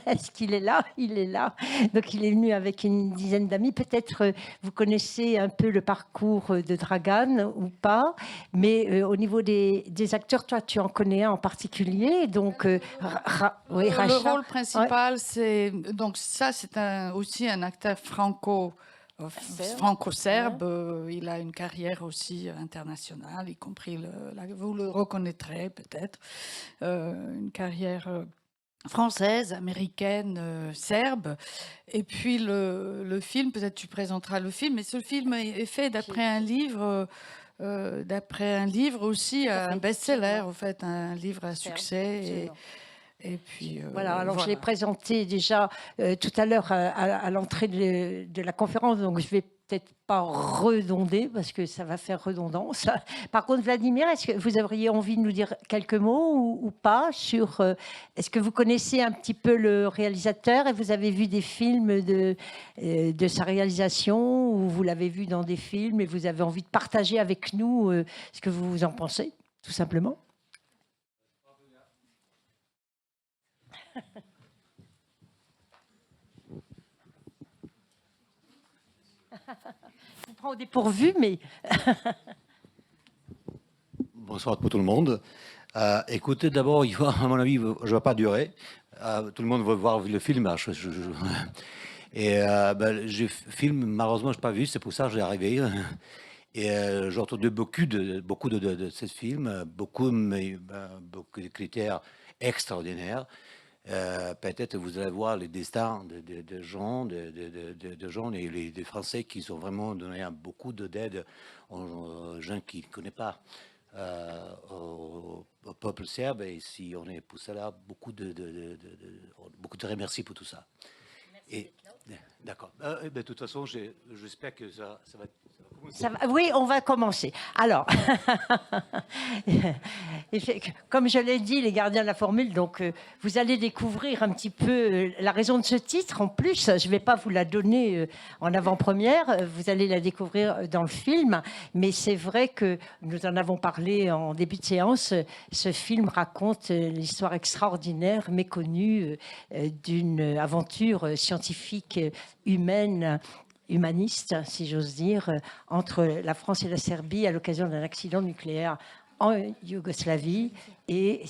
Est-ce qu'il est là? Il est là. Donc, il est venu avec une dizaine d'amis. Peut-être vous connaissez un peu le parcours de Dragan ou pas. Mais au niveau des acteurs, toi, tu en connais un en particulier. Donc, oui, le rôle principal, ouais. C'est aussi un acteur franco-serbe. Ouais. Il a une carrière aussi internationale, y compris, vous le reconnaîtrez peut-être, une carrière française, américaine, serbe. Et puis le film, peut-être tu présenteras le film, mais ce film est fait d'après un livre aussi, un best-seller, en fait, un livre à succès. Et puis, voilà, alors je l'ai présenté déjà tout à l'heure à l'entrée de la conférence, donc je vais peut-être pas redonder parce que ça va faire redondance. Par contre, Vladimir, est-ce que vous auriez envie de nous dire quelques mots ou pas sur... est-ce que vous connaissez un petit peu le réalisateur et vous avez vu des films de sa réalisation ou vous l'avez vu dans des films et vous avez envie de partager avec nous ce que vous en pensez, tout simplement? Je vous prends au dépourvu, mais... Bonsoir pour tout le monde. Écoutez, d'abord, à mon avis, je ne vais pas durer. Tout le monde veut voir le film. Et le film, malheureusement, je n'ai pas vu, c'est pour ça que j'ai arrivé. Et j'ai entendu beaucoup de ce film, beaucoup de critères extraordinaires. Peut-être vous allez voir les destins de gens, et les Français qui ont vraiment donné beaucoup d'aide aux gens qui ne connaissent pas au peuple serbe. Et si on est pour cela, beaucoup de remercie pour tout ça. D'accord. De toute façon, j'espère que ça va être... Oui, on va commencer. Alors, comme je l'ai dit, les gardiens de la formule, donc vous allez découvrir un petit peu la raison de ce titre. En plus, je ne vais pas vous la donner en avant-première, vous allez la découvrir dans le film. Mais c'est vrai que nous en avons parlé en début de séance. Ce film raconte l'histoire extraordinaire, méconnue, d'une aventure scientifique humaine, humaniste, si j'ose dire, entre la France et la Serbie à l'occasion d'un accident nucléaire en Yougoslavie et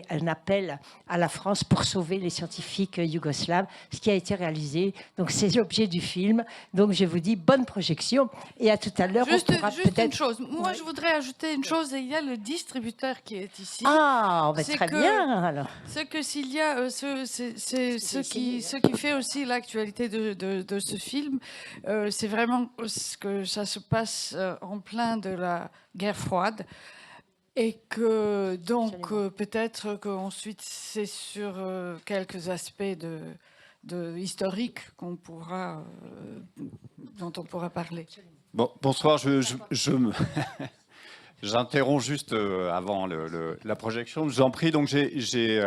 un appel à la France pour sauver les scientifiques yougoslaves, ce qui a été réalisé. Donc c'est l'objet du film. Donc je vous dis bonne projection et à tout à l'heure. Juste une chose. Moi, je voudrais ajouter une chose. Il y a le distributeur qui est ici. Ah, très bien. Alors. Ce que s'il y a, ce qui fait aussi l'actualité de ce film, c'est vraiment que ça se passe en plein de la guerre froide. Et que donc peut-être qu'ensuite c'est sur quelques aspects historiques dont on pourra parler. Bon, bonsoir, j'interromps juste avant la projection. Je vous en prie, donc j'ai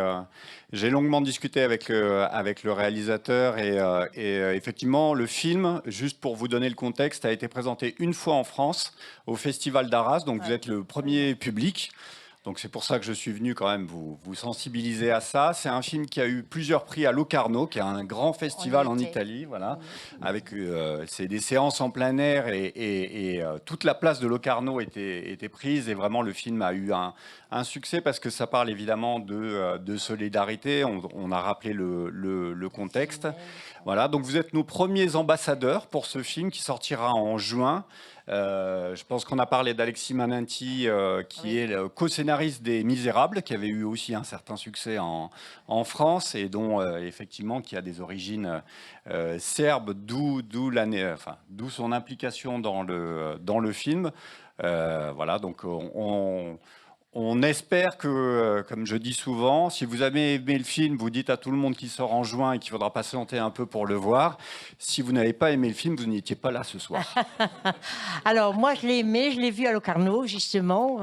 longuement discuté avec le réalisateur et effectivement le film, juste pour vous donner le contexte, a été présenté une fois en France au Festival d'Arras, donc vous êtes le premier public. Donc c'est pour ça que je suis venu quand même vous sensibiliser à ça. C'est un film qui a eu plusieurs prix à Locarno, qui est un grand festival en Italie, voilà, avec c'est des séances en plein air et toute la place de Locarno était prise et vraiment le film a eu un succès parce que ça parle évidemment de solidarité. On a rappelé le contexte. Voilà, donc vous êtes nos premiers ambassadeurs pour ce film qui sortira en juin. Je pense qu'on a parlé d'Alexis Manenti, qui est le co-scénariste des Misérables, qui avait eu aussi un certain succès en France et dont effectivement qui a des origines serbes, d'où son implication dans le film. Voilà, donc on espère que, comme je dis souvent, si vous avez aimé le film, vous dites à tout le monde qu'il sort en juin et qu'il faudra patienter un peu pour le voir. Si vous n'avez pas aimé le film, vous n'étiez pas là ce soir. Alors, moi, je l'ai aimé, je l'ai vu à Locarno, justement.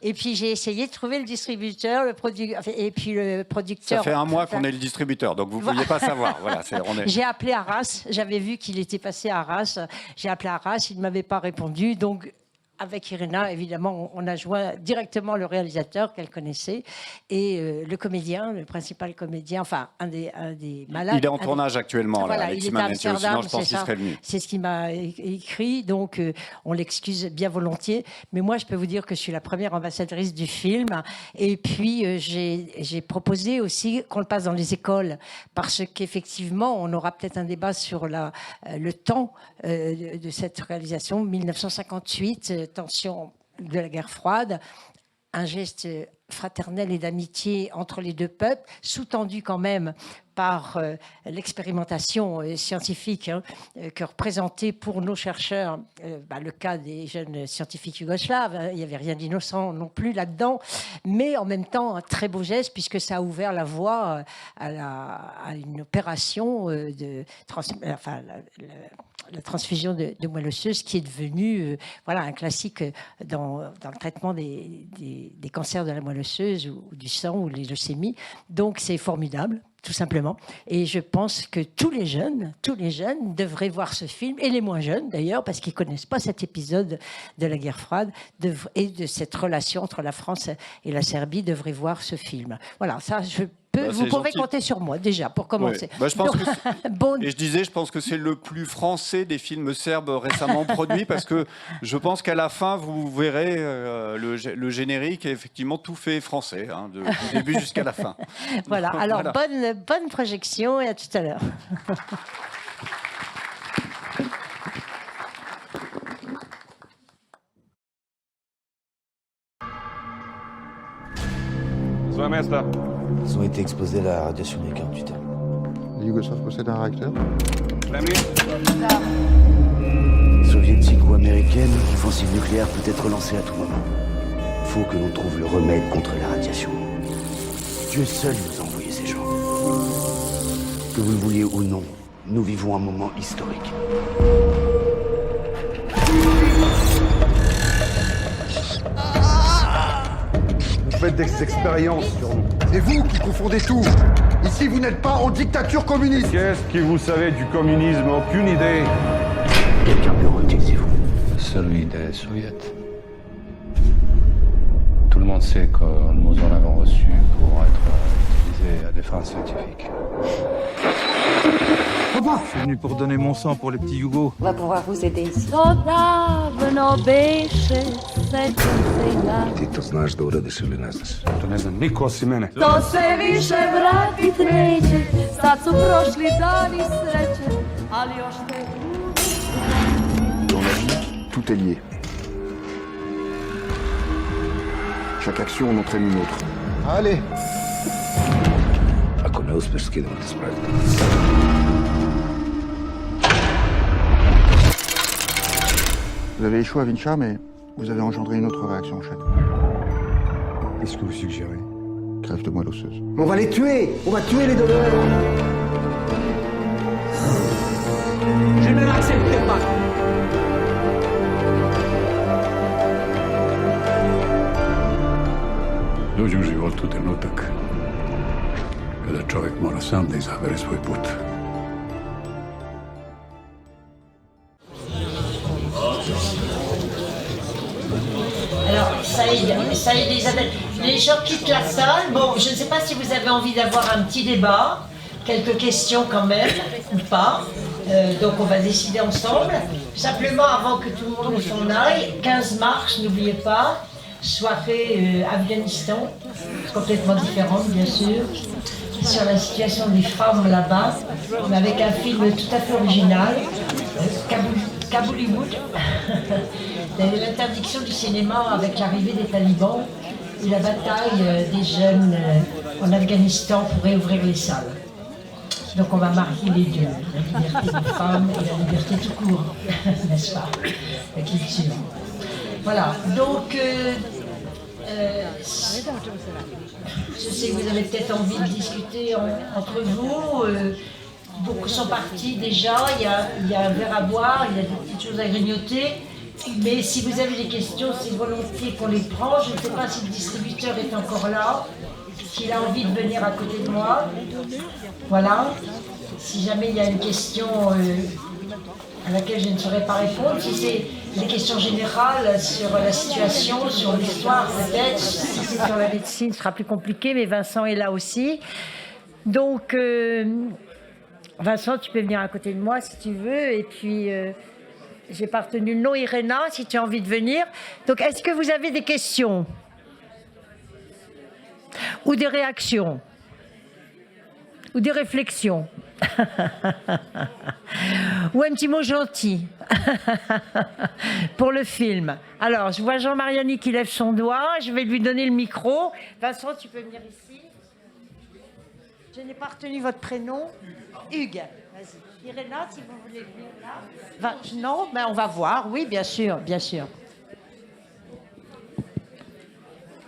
Et puis, j'ai essayé de trouver le distributeur, et puis le producteur. Ça fait un mois qu'on est le distributeur, donc vous ne pouviez pas savoir. Voilà, J'ai appelé Arras, j'avais vu qu'il était passé à Arras. J'ai appelé Arras, il ne m'avait pas répondu, donc... Avec Irina, évidemment, on a joint directement le réalisateur qu'elle connaissait et le comédien, le principal comédien, enfin un des malades. Il est en tournage actuellement, voilà, là, il est à Amsterdam, sinon je pense qu'il serait venu. C'est ce qu'il m'a écrit, donc on l'excuse bien volontiers. Mais moi, je peux vous dire que je suis la première ambassadrice du film. Et puis, j'ai proposé aussi qu'on le passe dans les écoles, parce qu'effectivement, on aura peut-être un débat sur le temps de cette réalisation, 1958. Tension de la guerre froide, un geste fraternel et d'amitié entre les deux peuples, sous-tendu quand même par l'expérimentation scientifique que représentait pour nos chercheurs le cas des jeunes scientifiques yougoslaves. Il n'y avait rien d'innocent non plus là-dedans, mais en même temps un très beau geste puisque ça a ouvert la voie à une opération la transfusion de moelle osseuse qui est devenue un classique dans le traitement des cancers de la moelle osseuse ou du sang ou les leucémies. Donc c'est formidable, tout simplement. Et je pense que tous les jeunes devraient voir ce film, et les moins jeunes d'ailleurs, parce qu'ils ne connaissent pas cet épisode de la guerre froide et de cette relation entre la France et la Serbie, devraient voir ce film. Voilà, ça, vous pouvez compter sur moi déjà pour commencer. Oui. Je pense que et je disais, je pense que c'est le plus français des films serbes récemment produits parce que je pense qu'à la fin vous verrez le générique et effectivement tout fait français, du début jusqu'à la fin. Voilà. Alors voilà. Bonne projection et à tout à l'heure. Ils ont été exposés à la radiation il y a 48 heures. Les Yougoslaves possèdent un réacteur. Soviétique ou américaine, l'offensive nucléaire peut être lancée à tout moment. Il faut que l'on trouve le remède contre la radiation. Dieu seul nous a envoyé ces gens. Que vous le vouliez ou non, nous vivons un moment historique. Vous faites des expériences sur nous. C'est vous qui confondez tout. Ici, vous n'êtes pas en dictature communiste. Qu'est-ce que vous savez du communisme? Aucune idée. Quelqu'un bureautique, c'est vous. Celui des soviets. Tout le monde sait que nous en avons reçu pour être utilisés à des fins scientifiques. Papa, je suis venu pour donner mon sang pour les petits Yougos. On va pouvoir vous aider ici. Ti to znaš da uradiš ili ne znaš? To ne znam niko osim mene. To se više vratit neće, sad su prošli dani sreće, ali još te... Dans la vie, tout est lié. Chaque action en entraîne une autre. Allez! Ako ne uspeš, skidamo te s pravilom. Vous avez échoué à Vincha, mais vous avez engendré une autre réaction en chaîne. Qu'est-ce que vous suggérez? Greffe de moelle osseuse. On va les tuer! On va tuer les donneurs! Je ne l'accepte pas! Dođe u životu trenutak kada čovjek mora sam da izabere svoj put. Alors, ça y est, Isabelle. Les gens quittent la salle. Bon, je ne sais pas si vous avez envie d'avoir un petit débat, quelques questions quand même, ou pas. Donc, on va décider ensemble. Simplement, avant que tout le monde s'en aille, 15 mars, n'oubliez pas, soirée Afghanistan, complètement différente, bien sûr, sur la situation des femmes là-bas, mais avec un film tout à fait original, qu'à Bollywood, l'interdiction du cinéma avec l'arrivée des talibans et la bataille des jeunes en Afghanistan pour réouvrir les salles. Donc on va marier les deux, la liberté des femmes et la liberté tout court, n'est-ce pas, la culture. Voilà, donc je sais que vous avez peut-être envie de discuter entre vous. Beaucoup sont partis déjà, il y a un verre à boire, il y a des petites choses à grignoter. Mais si vous avez des questions, c'est volontiers qu'on les prend. Je ne sais pas si le distributeur est encore là, s'il a envie de venir à côté de moi. Voilà. Si jamais il y a une question à laquelle je ne saurais pas répondre, si c'est des questions générales sur la situation, sur l'histoire peut-être, si c'est sur la médecine, ce sera plus compliqué, mais Vincent est là aussi. Donc, Vincent, tu peux venir à côté de moi si tu veux, et puis j'ai pas retenu le nom, Irena, si tu as envie de venir. Donc, est-ce que vous avez des questions ou des réactions ou des réflexions ou un petit mot gentil pour le film? Alors, je vois Jean Mariani qui lève son doigt, je vais lui donner le micro. Vincent, tu peux venir ici. Je n'ai pas retenu votre prénom. Hugues, vas-y. Irena, si vous voulez venir là. Non, mais on va voir, oui, bien sûr, bien sûr.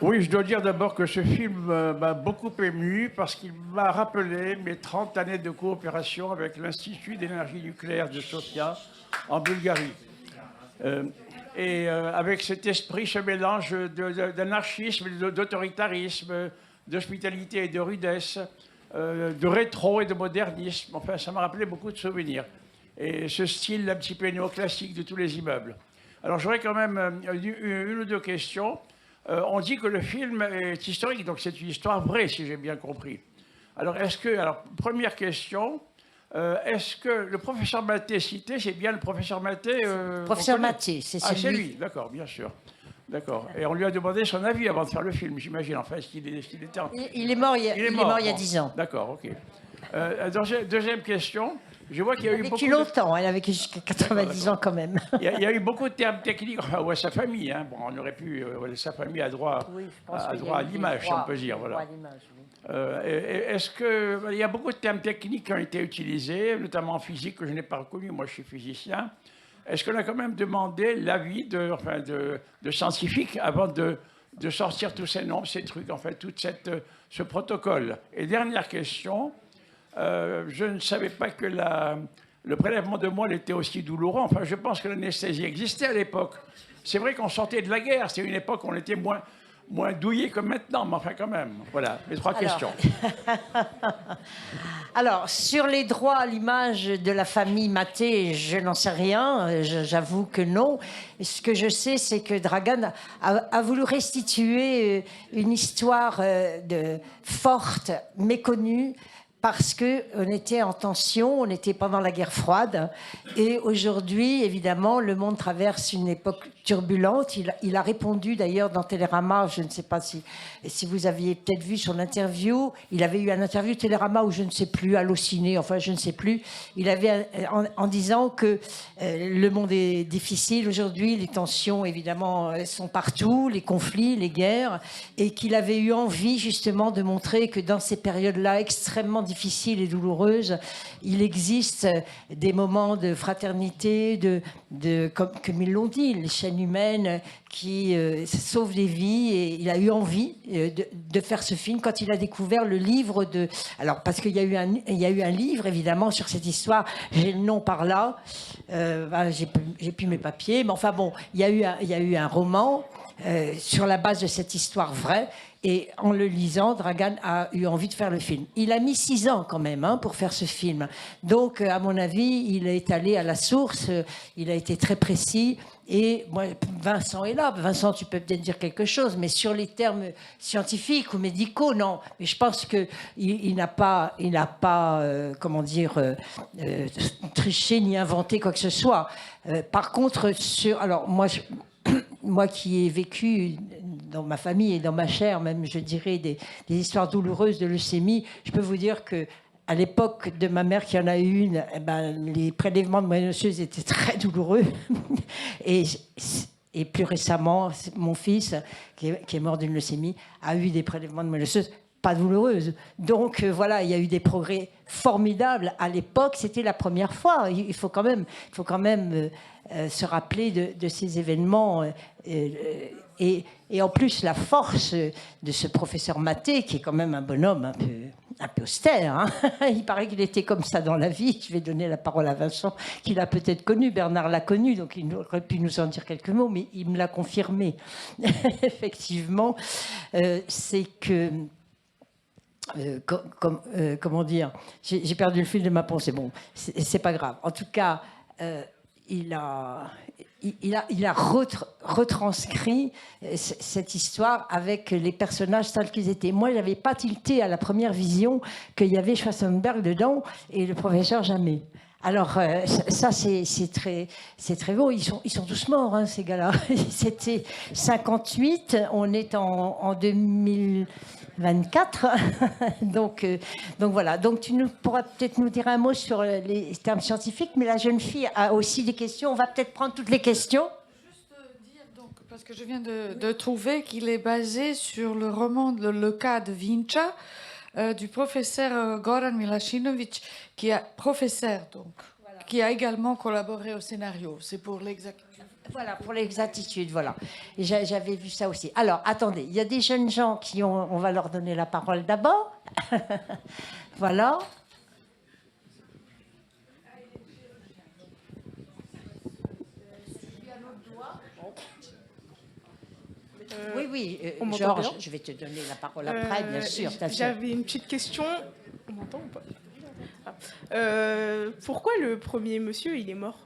Oui, je dois dire d'abord que ce film m'a beaucoup ému parce qu'il m'a rappelé mes 30 années de coopération avec l'Institut d'énergie nucléaire de Sofia en Bulgarie. Avec cet esprit, ce mélange d'anarchisme, d'autoritarisme, d'hospitalité et de rudesse, de rétro et de modernisme. Enfin, ça m'a rappelé beaucoup de souvenirs. Et ce style un petit peu néoclassique de tous les immeubles. Alors, j'aurais quand même une ou deux questions. On dit que le film est historique, donc c'est une histoire vraie, si j'ai bien compris. Alors, première question, est-ce que le professeur Maté cité, c'est bien le professeur Maté Professeur Maté, c'est celui. Ah, c'est lui, d'accord, bien sûr. D'accord. Et on lui a demandé son avis avant de faire le film, j'imagine. Enfin, il est mort il y a 10 ans. D'accord, ok. Deuxième question. Je vois qu'il y a eu beaucoup. Depuis longtemps, elle a vécu jusqu'à 90 ans quand même. Il y a eu beaucoup de termes techniques. Enfin, ouais, sa famille, hein. Bon, on aurait pu. Sa famille a droit, à l'image, si on peut dire. Voilà. Est-ce qu'il y a beaucoup de termes techniques qui ont été utilisés, notamment en physique, que je n'ai pas reconnu. Moi, je suis physicien. Est-ce qu'on a quand même demandé l'avis de scientifiques avant de sortir tous ces nombres, ces trucs, en fait, tout ce protocole? Et dernière question. Je ne savais pas que le prélèvement de moelle était aussi douloureux. Enfin, je pense que l'anesthésie existait à l'époque. C'est vrai qu'on sortait de la guerre. C'est une époque où on était moins douillé que maintenant, mais enfin quand même. Voilà, mes trois questions. Alors, sur les droits à l'image de la famille Maté, je n'en sais rien. J'avoue que non. Ce que je sais, c'est que Dragan a voulu restituer une histoire forte, méconnue, parce qu'on était en tension, on était pendant la guerre froide. Et aujourd'hui, évidemment, le monde traverse une époque turbulente. Il a répondu d'ailleurs dans Télérama, je ne sais pas si vous aviez peut-être vu son interview. Il avait eu un interview Télérama où je ne sais plus, Allociné, enfin je ne sais plus. Il avait en disant que le monde est difficile aujourd'hui, les tensions évidemment sont partout, les conflits, les guerres, et qu'il avait eu envie justement de montrer que dans ces périodes-là extrêmement difficiles et douloureuses, il existe des moments de fraternité, comme ils l'ont dit, les chaînes humaines qui sauvent des vies, et il a eu envie de faire ce film quand il a découvert le livre de... Alors, parce qu'il y a eu un livre, évidemment, sur cette histoire, j'ai le nom par là, j'ai plus mes papiers, mais enfin bon, il y a eu un roman sur la base de cette histoire vraie. Et en le lisant, Dragan a eu envie de faire le film. Il a mis 6 ans quand même pour faire ce film. Donc, à mon avis, il est allé à la source, il a été très précis. Et moi, Vincent est là. Vincent, tu peux peut-être dire quelque chose, mais sur les termes scientifiques ou médicaux, non. Mais je pense qu'il n'a pas, comment dire, triché ni inventé quoi que ce soit. Par contre, alors moi qui ai vécu dans ma famille et dans ma chair, même je dirais, des histoires douloureuses de leucémie, je peux vous dire que à l'époque de ma mère qui en a eu une, eh ben, les prélèvements de moelle osseuse étaient très douloureux. Et plus récemment, mon fils, qui est mort d'une leucémie, a eu des prélèvements de moelle osseuse pas douloureuses. Donc voilà, il y a eu des progrès formidables. À l'époque, c'était la première fois. Il faut quand même se rappeler de ces événements. Et en plus, la force de ce professeur Maté, qui est quand même un bonhomme un peu austère. Hein. Il paraît qu'il était comme ça dans la vie. Je vais donner la parole à Vincent, qui l'a peut-être connu. Bernard l'a connu, donc il aurait pu nous en dire quelques mots, mais il me l'a confirmé. Effectivement, c'est que... comment dire, j'ai perdu le fil de ma pensée. Bon, c'est pas grave. En tout cas, il a retranscrit cette histoire avec les personnages tels qu'ils étaient. Moi, je n'avais pas tilté à la première vision qu'il y avait Schwarzenberg dedans et le professeur jamais. Alors, ça, c'est très beau. Ils sont tous morts, hein, ces gars-là. C'était 58, on est en 2024. donc voilà. Donc, tu pourras peut-être nous dire un mot sur les termes scientifiques, mais la jeune fille a aussi des questions. On va peut-être prendre toutes les questions. Juste dire, donc, parce que je viens de trouver qu'il est basé sur le roman Le cas de Vinča, du professeur Goran Milašinović, qui est professeur, donc, voilà, qui a également collaboré au scénario. C'est pour l'exactitude. Voilà, pour l'exactitude, voilà. Et j'avais vu ça aussi. Alors, attendez, il y a des jeunes gens on va leur donner la parole d'abord. Voilà. Oui, Georges, je vais te donner la parole après, bien sûr. J'avais une petite question. On m'entend ou pas? Pourquoi le premier monsieur, il est mort?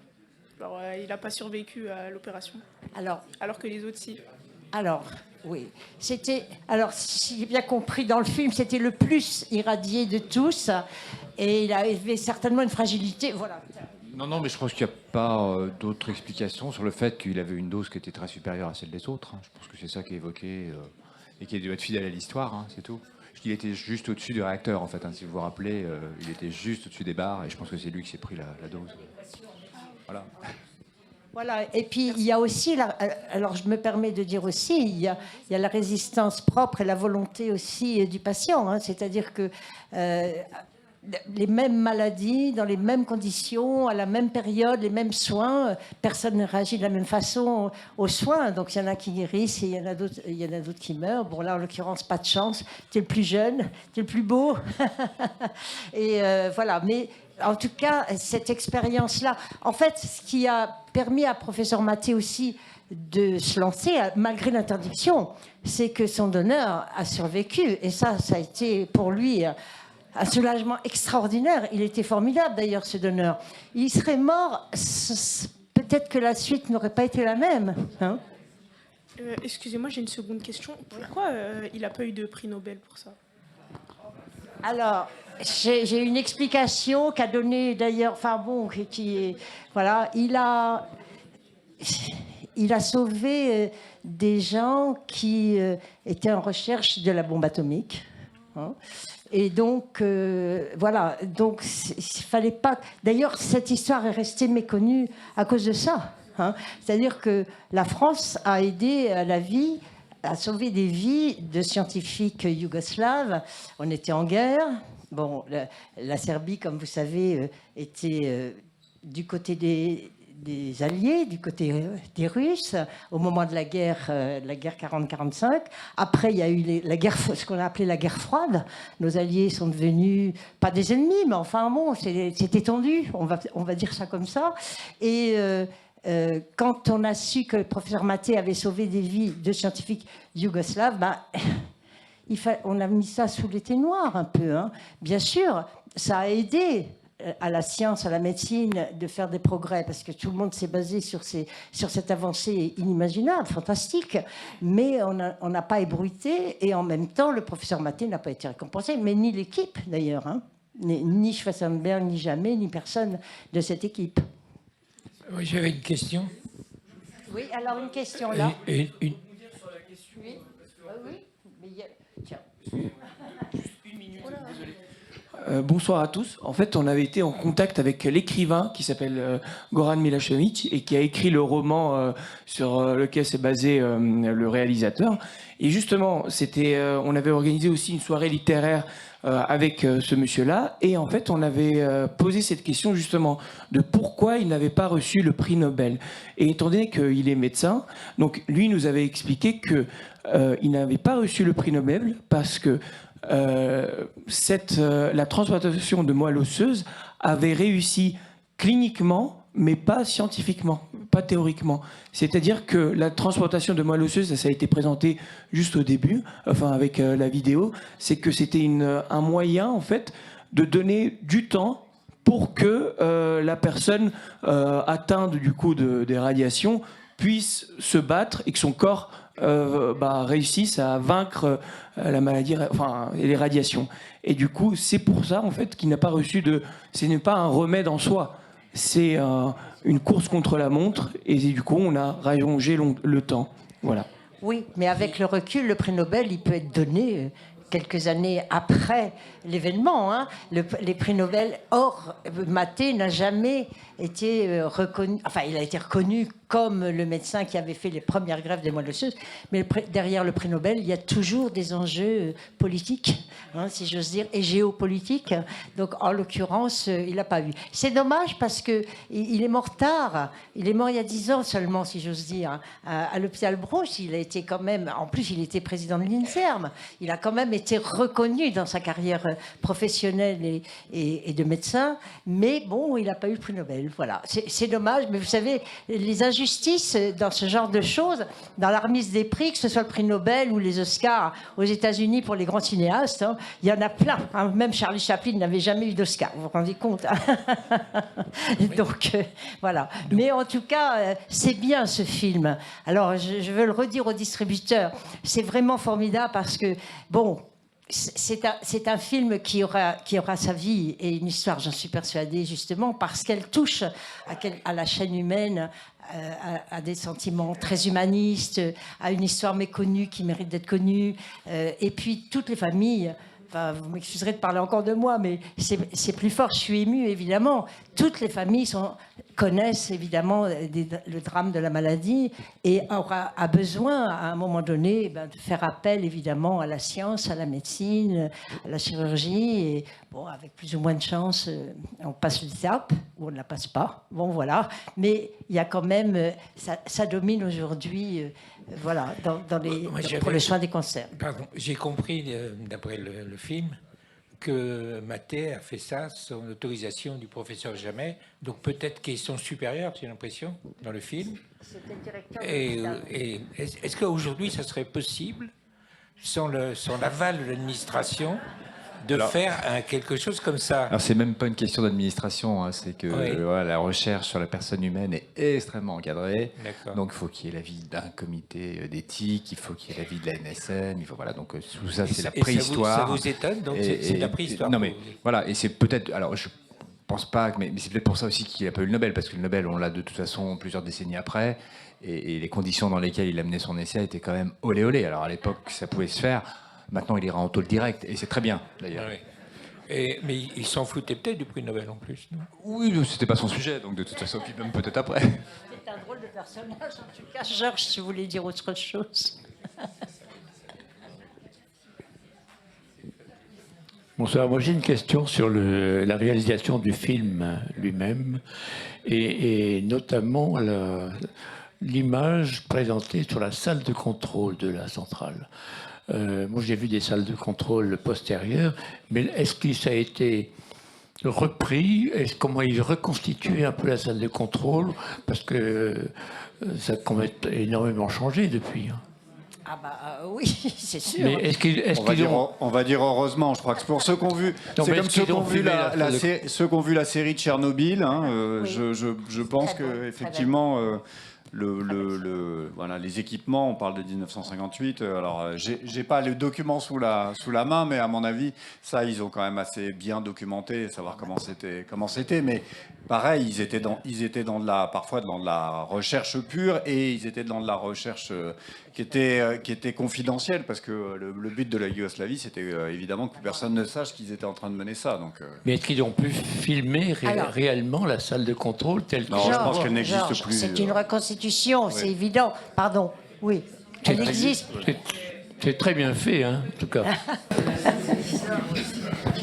Alors, il n'a pas survécu à l'opération. Alors que les autres, si. Alors, oui. Alors, si j'ai bien compris dans le film, c'était le plus irradié de tous. Et il avait certainement une fragilité. Voilà. Non, mais je pense qu'il n'y a pas d'autre explication sur le fait qu'il avait une dose qui était très supérieure à celle des autres. Hein. Je pense que c'est ça qui est évoqué et qui doit être fidèle à l'histoire, hein, c'est tout. Il était juste au-dessus du réacteur, en fait. Hein, si vous vous rappelez, il était juste au-dessus des barres et je pense que c'est lui qui s'est pris la dose. Voilà. Voilà, et puis il y a aussi, alors je me permets de dire aussi, il y a la résistance propre et la volonté aussi du patient, hein, c'est-à-dire que les mêmes maladies, dans les mêmes conditions, à la même période, les mêmes soins, personne ne réagit de la même façon aux soins, donc il y en a qui guérissent et il y en a d'autres qui meurent. Bon là, en l'occurrence, pas de chance, t'es le plus jeune, t'es le plus beau, et voilà, mais... En tout cas, cette expérience-là, en fait, ce qui a permis à professeur Maté aussi de se lancer, malgré l'interdiction, c'est que son donneur a survécu. Et ça a été pour lui un soulagement extraordinaire. Il était formidable, d'ailleurs, ce donneur. Il serait mort, peut-être que la suite n'aurait pas été la même. Hein. Excusez-moi, j'ai une seconde question. Pourquoi il n'a pas eu de prix Nobel pour ça? Alors... J'ai une explication qu'a donnée d'ailleurs, enfin bon, qui est, voilà, il a sauvé des gens qui étaient en recherche de la bombe atomique. Hein, et donc, voilà, donc il fallait pas. D'ailleurs, cette histoire est restée méconnue à cause de ça. Hein, c'est-à-dire que la France a aidé à la vie, à sauver des vies de scientifiques yougoslaves. On était en guerre. Bon, la Serbie, comme vous savez, était du côté des Alliés, du côté des Russes, au moment de la guerre 40-45. Après, il y a eu la guerre, ce qu'on a appelé la guerre froide. Nos Alliés sont devenus, pas des ennemis, mais enfin bon, c'était tendu, on va dire ça comme ça. Et quand on a su que le professeur Maté avait sauvé des vies de scientifiques yougoslaves, ben, on a mis ça sous l'été noir un peu. Hein. Bien sûr, ça a aidé à la science, à la médecine de faire des progrès, parce que tout le monde s'est basé sur cette avancée inimaginable, fantastique, mais on n'a pas ébruité, et en même temps, le professeur Maté n'a pas été récompensé, mais ni l'équipe d'ailleurs, hein. Ni Schwarzenberg, ni jamais, ni personne de cette équipe. Oui, j'avais une question. Oui, alors une question là. Oui. Oui, mais il y a... Tiens. Une minute, désolé. Bonsoir à tous. En fait, on avait été en contact avec l'écrivain qui s'appelle Goran Milošević et qui a écrit le roman sur lequel s'est basé le réalisateur. Et justement, on avait organisé aussi une soirée littéraire avec ce monsieur-là. Et en fait, on avait posé cette question justement de pourquoi il n'avait pas reçu le prix Nobel. Et étant donné qu'il est médecin, donc lui nous avait expliqué que il n'avait pas reçu le prix Nobel parce que la transplantation de moelle osseuse avait réussi cliniquement, mais pas scientifiquement, pas théoriquement. C'est-à-dire que la transplantation de moelle osseuse, ça a été présenté juste au début, enfin avec la vidéo, c'est que c'était un moyen en fait de donner du temps pour que la personne atteinte du coup des radiations puisse se battre et que son corps réussissent à vaincre la maladie, enfin, et les radiations. Et du coup, c'est pour ça, en fait, qu'il n'a pas reçu ce n'est pas un remède en soi. C'est une course contre la montre. Et du coup, on a rallongé le temps. Voilà. Oui, mais avec le recul, le prix Nobel, il peut être donné quelques années après l'événement. Hein. Les prix Nobel, or, Maté n'a jamais été reconnu, enfin, il a été reconnu comme le médecin qui avait fait les premières greffes des moelles osseuses, mais derrière le prix Nobel, il y a toujours des enjeux politiques, hein, si j'ose dire, et géopolitiques. Donc, en l'occurrence, il n'a pas eu. C'est dommage parce qu'il est mort tard. Il est mort il y a 10 ans seulement, si j'ose dire. À l'hôpital Broch, il a été quand même... En plus, il était président de l'INSERM. Il a quand même été reconnu dans sa carrière professionnelle et de médecin. Mais bon, il n'a pas eu le prix Nobel. Voilà. C'est dommage, mais vous savez, les injustices dans ce genre de choses, dans la remise des prix, que ce soit le prix Nobel ou les Oscars aux États-Unis pour les grands cinéastes, hein, il y en a plein. Hein. Même Charlie Chaplin n'avait jamais eu d'Oscar. Vous vous rendez compte, hein. Donc, voilà. Mais en tout cas, c'est bien ce film. Alors, je veux le redire aux distributeurs. C'est vraiment formidable parce que, bon, c'est un film qui aura sa vie et une histoire, j'en suis persuadée, justement, parce qu'elle touche à la chaîne humaine, à des sentiments très humanistes, à une histoire méconnue qui mérite d'être connue. Et puis, toutes les familles... Enfin, vous m'excuserez de parler encore de moi, mais c'est plus fort. Je suis émue, évidemment. Toutes les familles connaissent, évidemment, le drame de la maladie et a besoin, à un moment donné, de faire appel, évidemment, à la science, à la médecine, à la chirurgie. Et, bon, avec plus ou moins de chance, on passe l'étape ou on ne la passe pas. Bon, voilà. Mais il y a quand même... Ça domine aujourd'hui... voilà, pour les soins des cancers. Pardon, j'ai compris, d'après le film, que Maté a fait ça sans autorisation du professeur Jamet, donc peut-être qu'ils sont supérieurs, j'ai l'impression, dans le film. C'était le directeur. Et est-ce qu'aujourd'hui, ça serait possible, sans l'aval de l'administration, de faire quelque chose comme ça? Alors, c'est même pas une question d'administration, hein, c'est que voilà, la recherche sur la personne humaine est extrêmement encadrée. Donc, il faut qu'il y ait l'avis d'un comité d'éthique, il faut qu'il y ait l'avis de la NSM, il faut, voilà, donc tout ça, c'est la préhistoire. Ça vous étonne, donc c'est de la préhistoire? Non, mais voilà, et c'est peut-être... Alors, je pense pas, mais c'est peut-être pour ça aussi qu'il n'a pas eu le Nobel, parce que le Nobel, on l'a de toute façon plusieurs décennies après, et les conditions dans lesquelles il a mené son essai étaient quand même olé olé. Alors, à l'époque, ça pouvait se faire. Maintenant, il ira en tôle direct, et c'est très bien, d'ailleurs. Mais il s'en foutait peut-être du prix Nobel en plus, non? Oui, c'était pas son sujet, donc de toute façon, puis même peut-être après. C'est un drôle de personnage, en tout cas. Georges, si vous voulez dire autre chose. Bonsoir, moi j'ai une question sur la réalisation du film lui-même, et notamment l'image présentée sur la salle de contrôle de la centrale. Moi, j'ai vu des salles de contrôle postérieures, mais est-ce que ça a été repris? Comment ils reconstituent un peu la salle de contrôle? Parce que ça a quand même énormément changé depuis. Ah bah oui, c'est sûr. Mais on va dire heureusement, je crois que pour ceux qui ont vu, c'est comme ceux qui ont vu la série de Tchernobyl. Hein, je pense que effectivement, voilà, les équipements, on parle de 1958. Alors, j'ai pas le document sous la main, mais à mon avis, ça, ils ont quand même assez bien documenté, savoir comment c'était. Mais pareil, ils étaient parfois dans de la recherche pure, et ils étaient dans de la recherche qui était confidentielle, parce que le but de la Yougoslavie, c'était évidemment que plus personne ne sache qu'ils étaient en train de mener ça. Donc, Mais est-ce qu'ils ont pu filmer réellement la salle de contrôle telle que... Non, je pense qu'elle n'existe plus. C'est une reconstitution, c'est évident. Pardon, oui, elle existe. C'est très bien fait, hein, en tout cas.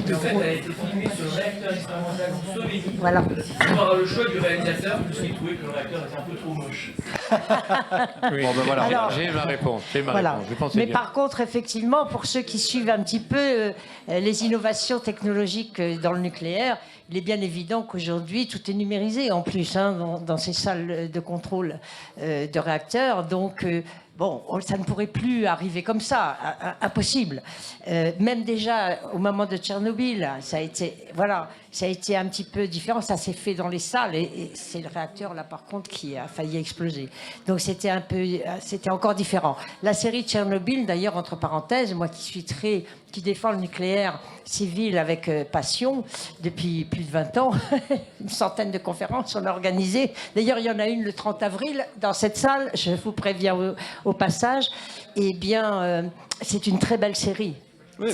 Le fait, elle a été filmée sur le réacteur expérimental soviétique. Voilà. On aura le choix du réalisateur, parce qu'il trouvait que le réacteur était un peu trop moche. Oui. Bon, ben voilà. Alors, j'ai ma réponse. Voilà. Je pensais Mais bien. par contre, effectivement, pour ceux qui suivent un petit peu les innovations technologiques dans le nucléaire, il est bien évident qu'aujourd'hui, tout est numérisé en plus dans ces salles de contrôle de réacteurs. Donc, bon, ça ne pourrait plus arriver comme ça, impossible. Même déjà au moment de Tchernobyl, ça a été un petit peu différent. Ça s'est fait dans les salles et c'est le réacteur là par contre qui a failli exploser. Donc c'était encore différent. La série Tchernobyl, d'ailleurs, entre parenthèses, moi qui défends le nucléaire civil avec passion depuis plus de 20 ans, une centaine de conférences on a organisées. D'ailleurs, il y en a une le 30 avril dans cette salle, je vous préviens au passage. Eh bien, c'est une très belle série. Oui,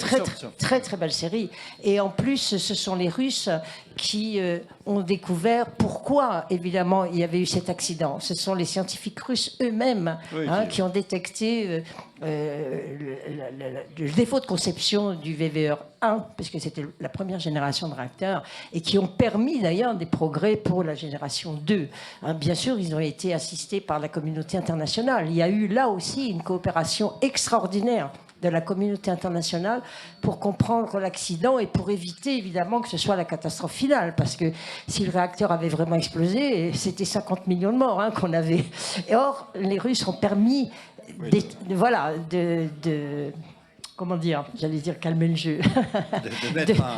Très belle série. Et en plus, ce sont les Russes qui ont découvert pourquoi, évidemment, il y avait eu cet accident. Ce sont les scientifiques russes eux-mêmes qui ont détecté le défaut de conception du VVER 1, parce que c'était la première génération de réacteurs, et qui ont permis d'ailleurs des progrès pour la génération 2. Bien sûr, ils ont été assistés par la communauté internationale. Il y a eu là aussi une coopération extraordinaire de la communauté internationale pour comprendre l'accident et pour éviter évidemment que ce soit la catastrophe finale, parce que si le réacteur avait vraiment explosé, c'était 50 millions de morts qu'on avait. Et or, les Russes ont permis comment dire, j'allais dire calmer le jeu,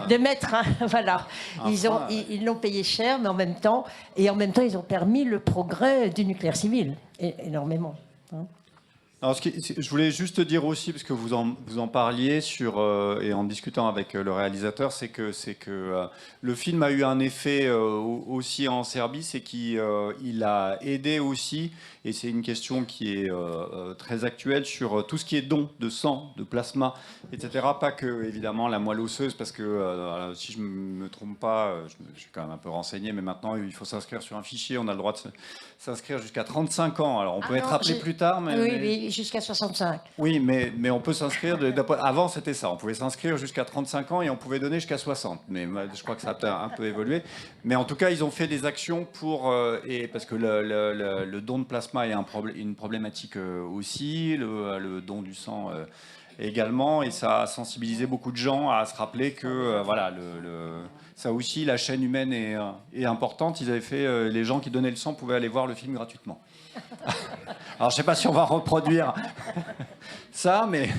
de mettre voilà. Ils l'ont payé cher, mais en même temps, ils ont permis le progrès du nucléaire civil, énormément. Alors, je voulais juste dire aussi, parce que vous en parliez et en discutant avec le réalisateur, c'est que le film a eu un effet aussi en Serbie, c'est qu'il a aidé aussi, et c'est une question qui est très actuelle, sur tout ce qui est don de sang, de plasma, etc. Pas que, évidemment, la moelle osseuse, parce que si je ne me trompe pas, je suis quand même un peu renseigné, mais maintenant, il faut s'inscrire sur un fichier, on a le droit de s'inscrire jusqu'à 35 ans. Alors, on peut être appelé plus tard, mais... Oui, jusqu'à 65. Oui, mais on peut s'inscrire... Avant, c'était ça. On pouvait s'inscrire jusqu'à 35 ans et on pouvait donner jusqu'à 60. Mais je crois que ça a un peu évolué. Mais en tout cas, ils ont fait des actions pour... parce que le don de plasma est une problématique aussi, le don du sang également. Et ça a sensibilisé beaucoup de gens à se rappeler que, voilà, ça aussi, la chaîne humaine est importante. Ils avaient fait... les gens qui donnaient le sang pouvaient aller voir le film gratuitement. Alors, je ne sais pas si on va reproduire ça, mais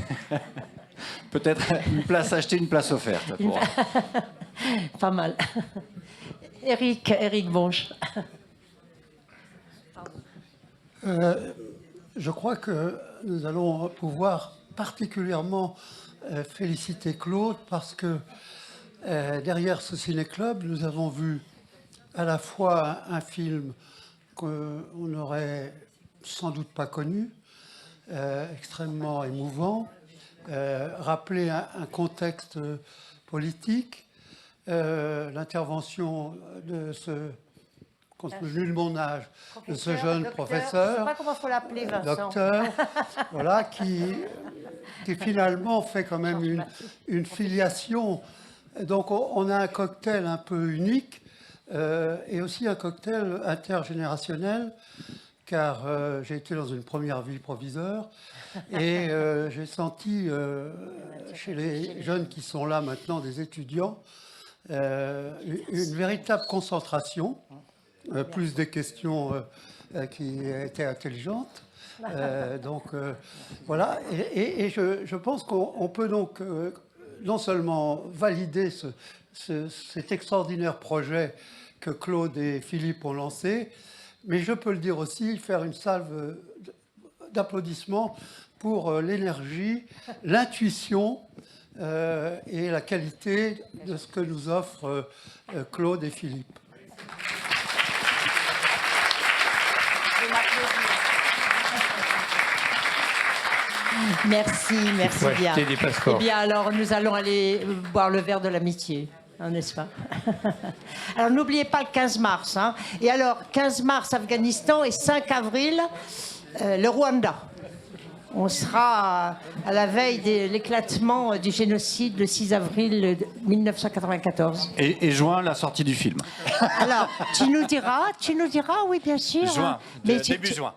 peut-être acheter une place offerte. Pas mal. Eric Bonche. Je crois que nous allons pouvoir particulièrement féliciter Claude parce que derrière ce ciné-club, nous avons vu à la fois un film qu'on n'aurait sans doute pas connu, extrêmement émouvant, rappeler un contexte politique, l'intervention de ce, compte tenu de mon âge, de ce jeune professeur, je ne sais pas comment il faut l'appeler, Vincent. Docteur, voilà, qui finalement fait quand même une filiation. Donc on a un cocktail un peu unique, et aussi un cocktail intergénérationnel, car j'ai été dans une première vie proviseur et j'ai senti chez les jeunes qui sont là maintenant, des étudiants, une véritable concentration, plus des questions qui étaient intelligentes. Donc voilà, et je pense qu'on peut donc non seulement valider cet extraordinaire projet que Claude et Philippe ont lancé, Mais je peux le dire aussi, faire une salve d'applaudissements pour l'énergie, l'intuition et la qualité de ce que nous offrent Claude et Philippe. Merci bien. Des passeports. Eh bien, alors, nous allons aller boire le verre de l'amitié, hein, n'est-ce pas? Alors, n'oubliez pas le 15 mars. Hein. Et alors, 15 mars, Afghanistan, et 5 avril, le Rwanda. On sera à la veille de l'éclatement du génocide le 6 avril 1994. Et juin, la sortie du film. Alors, tu nous diras, oui, bien sûr. Juin, hein. Mais début juin.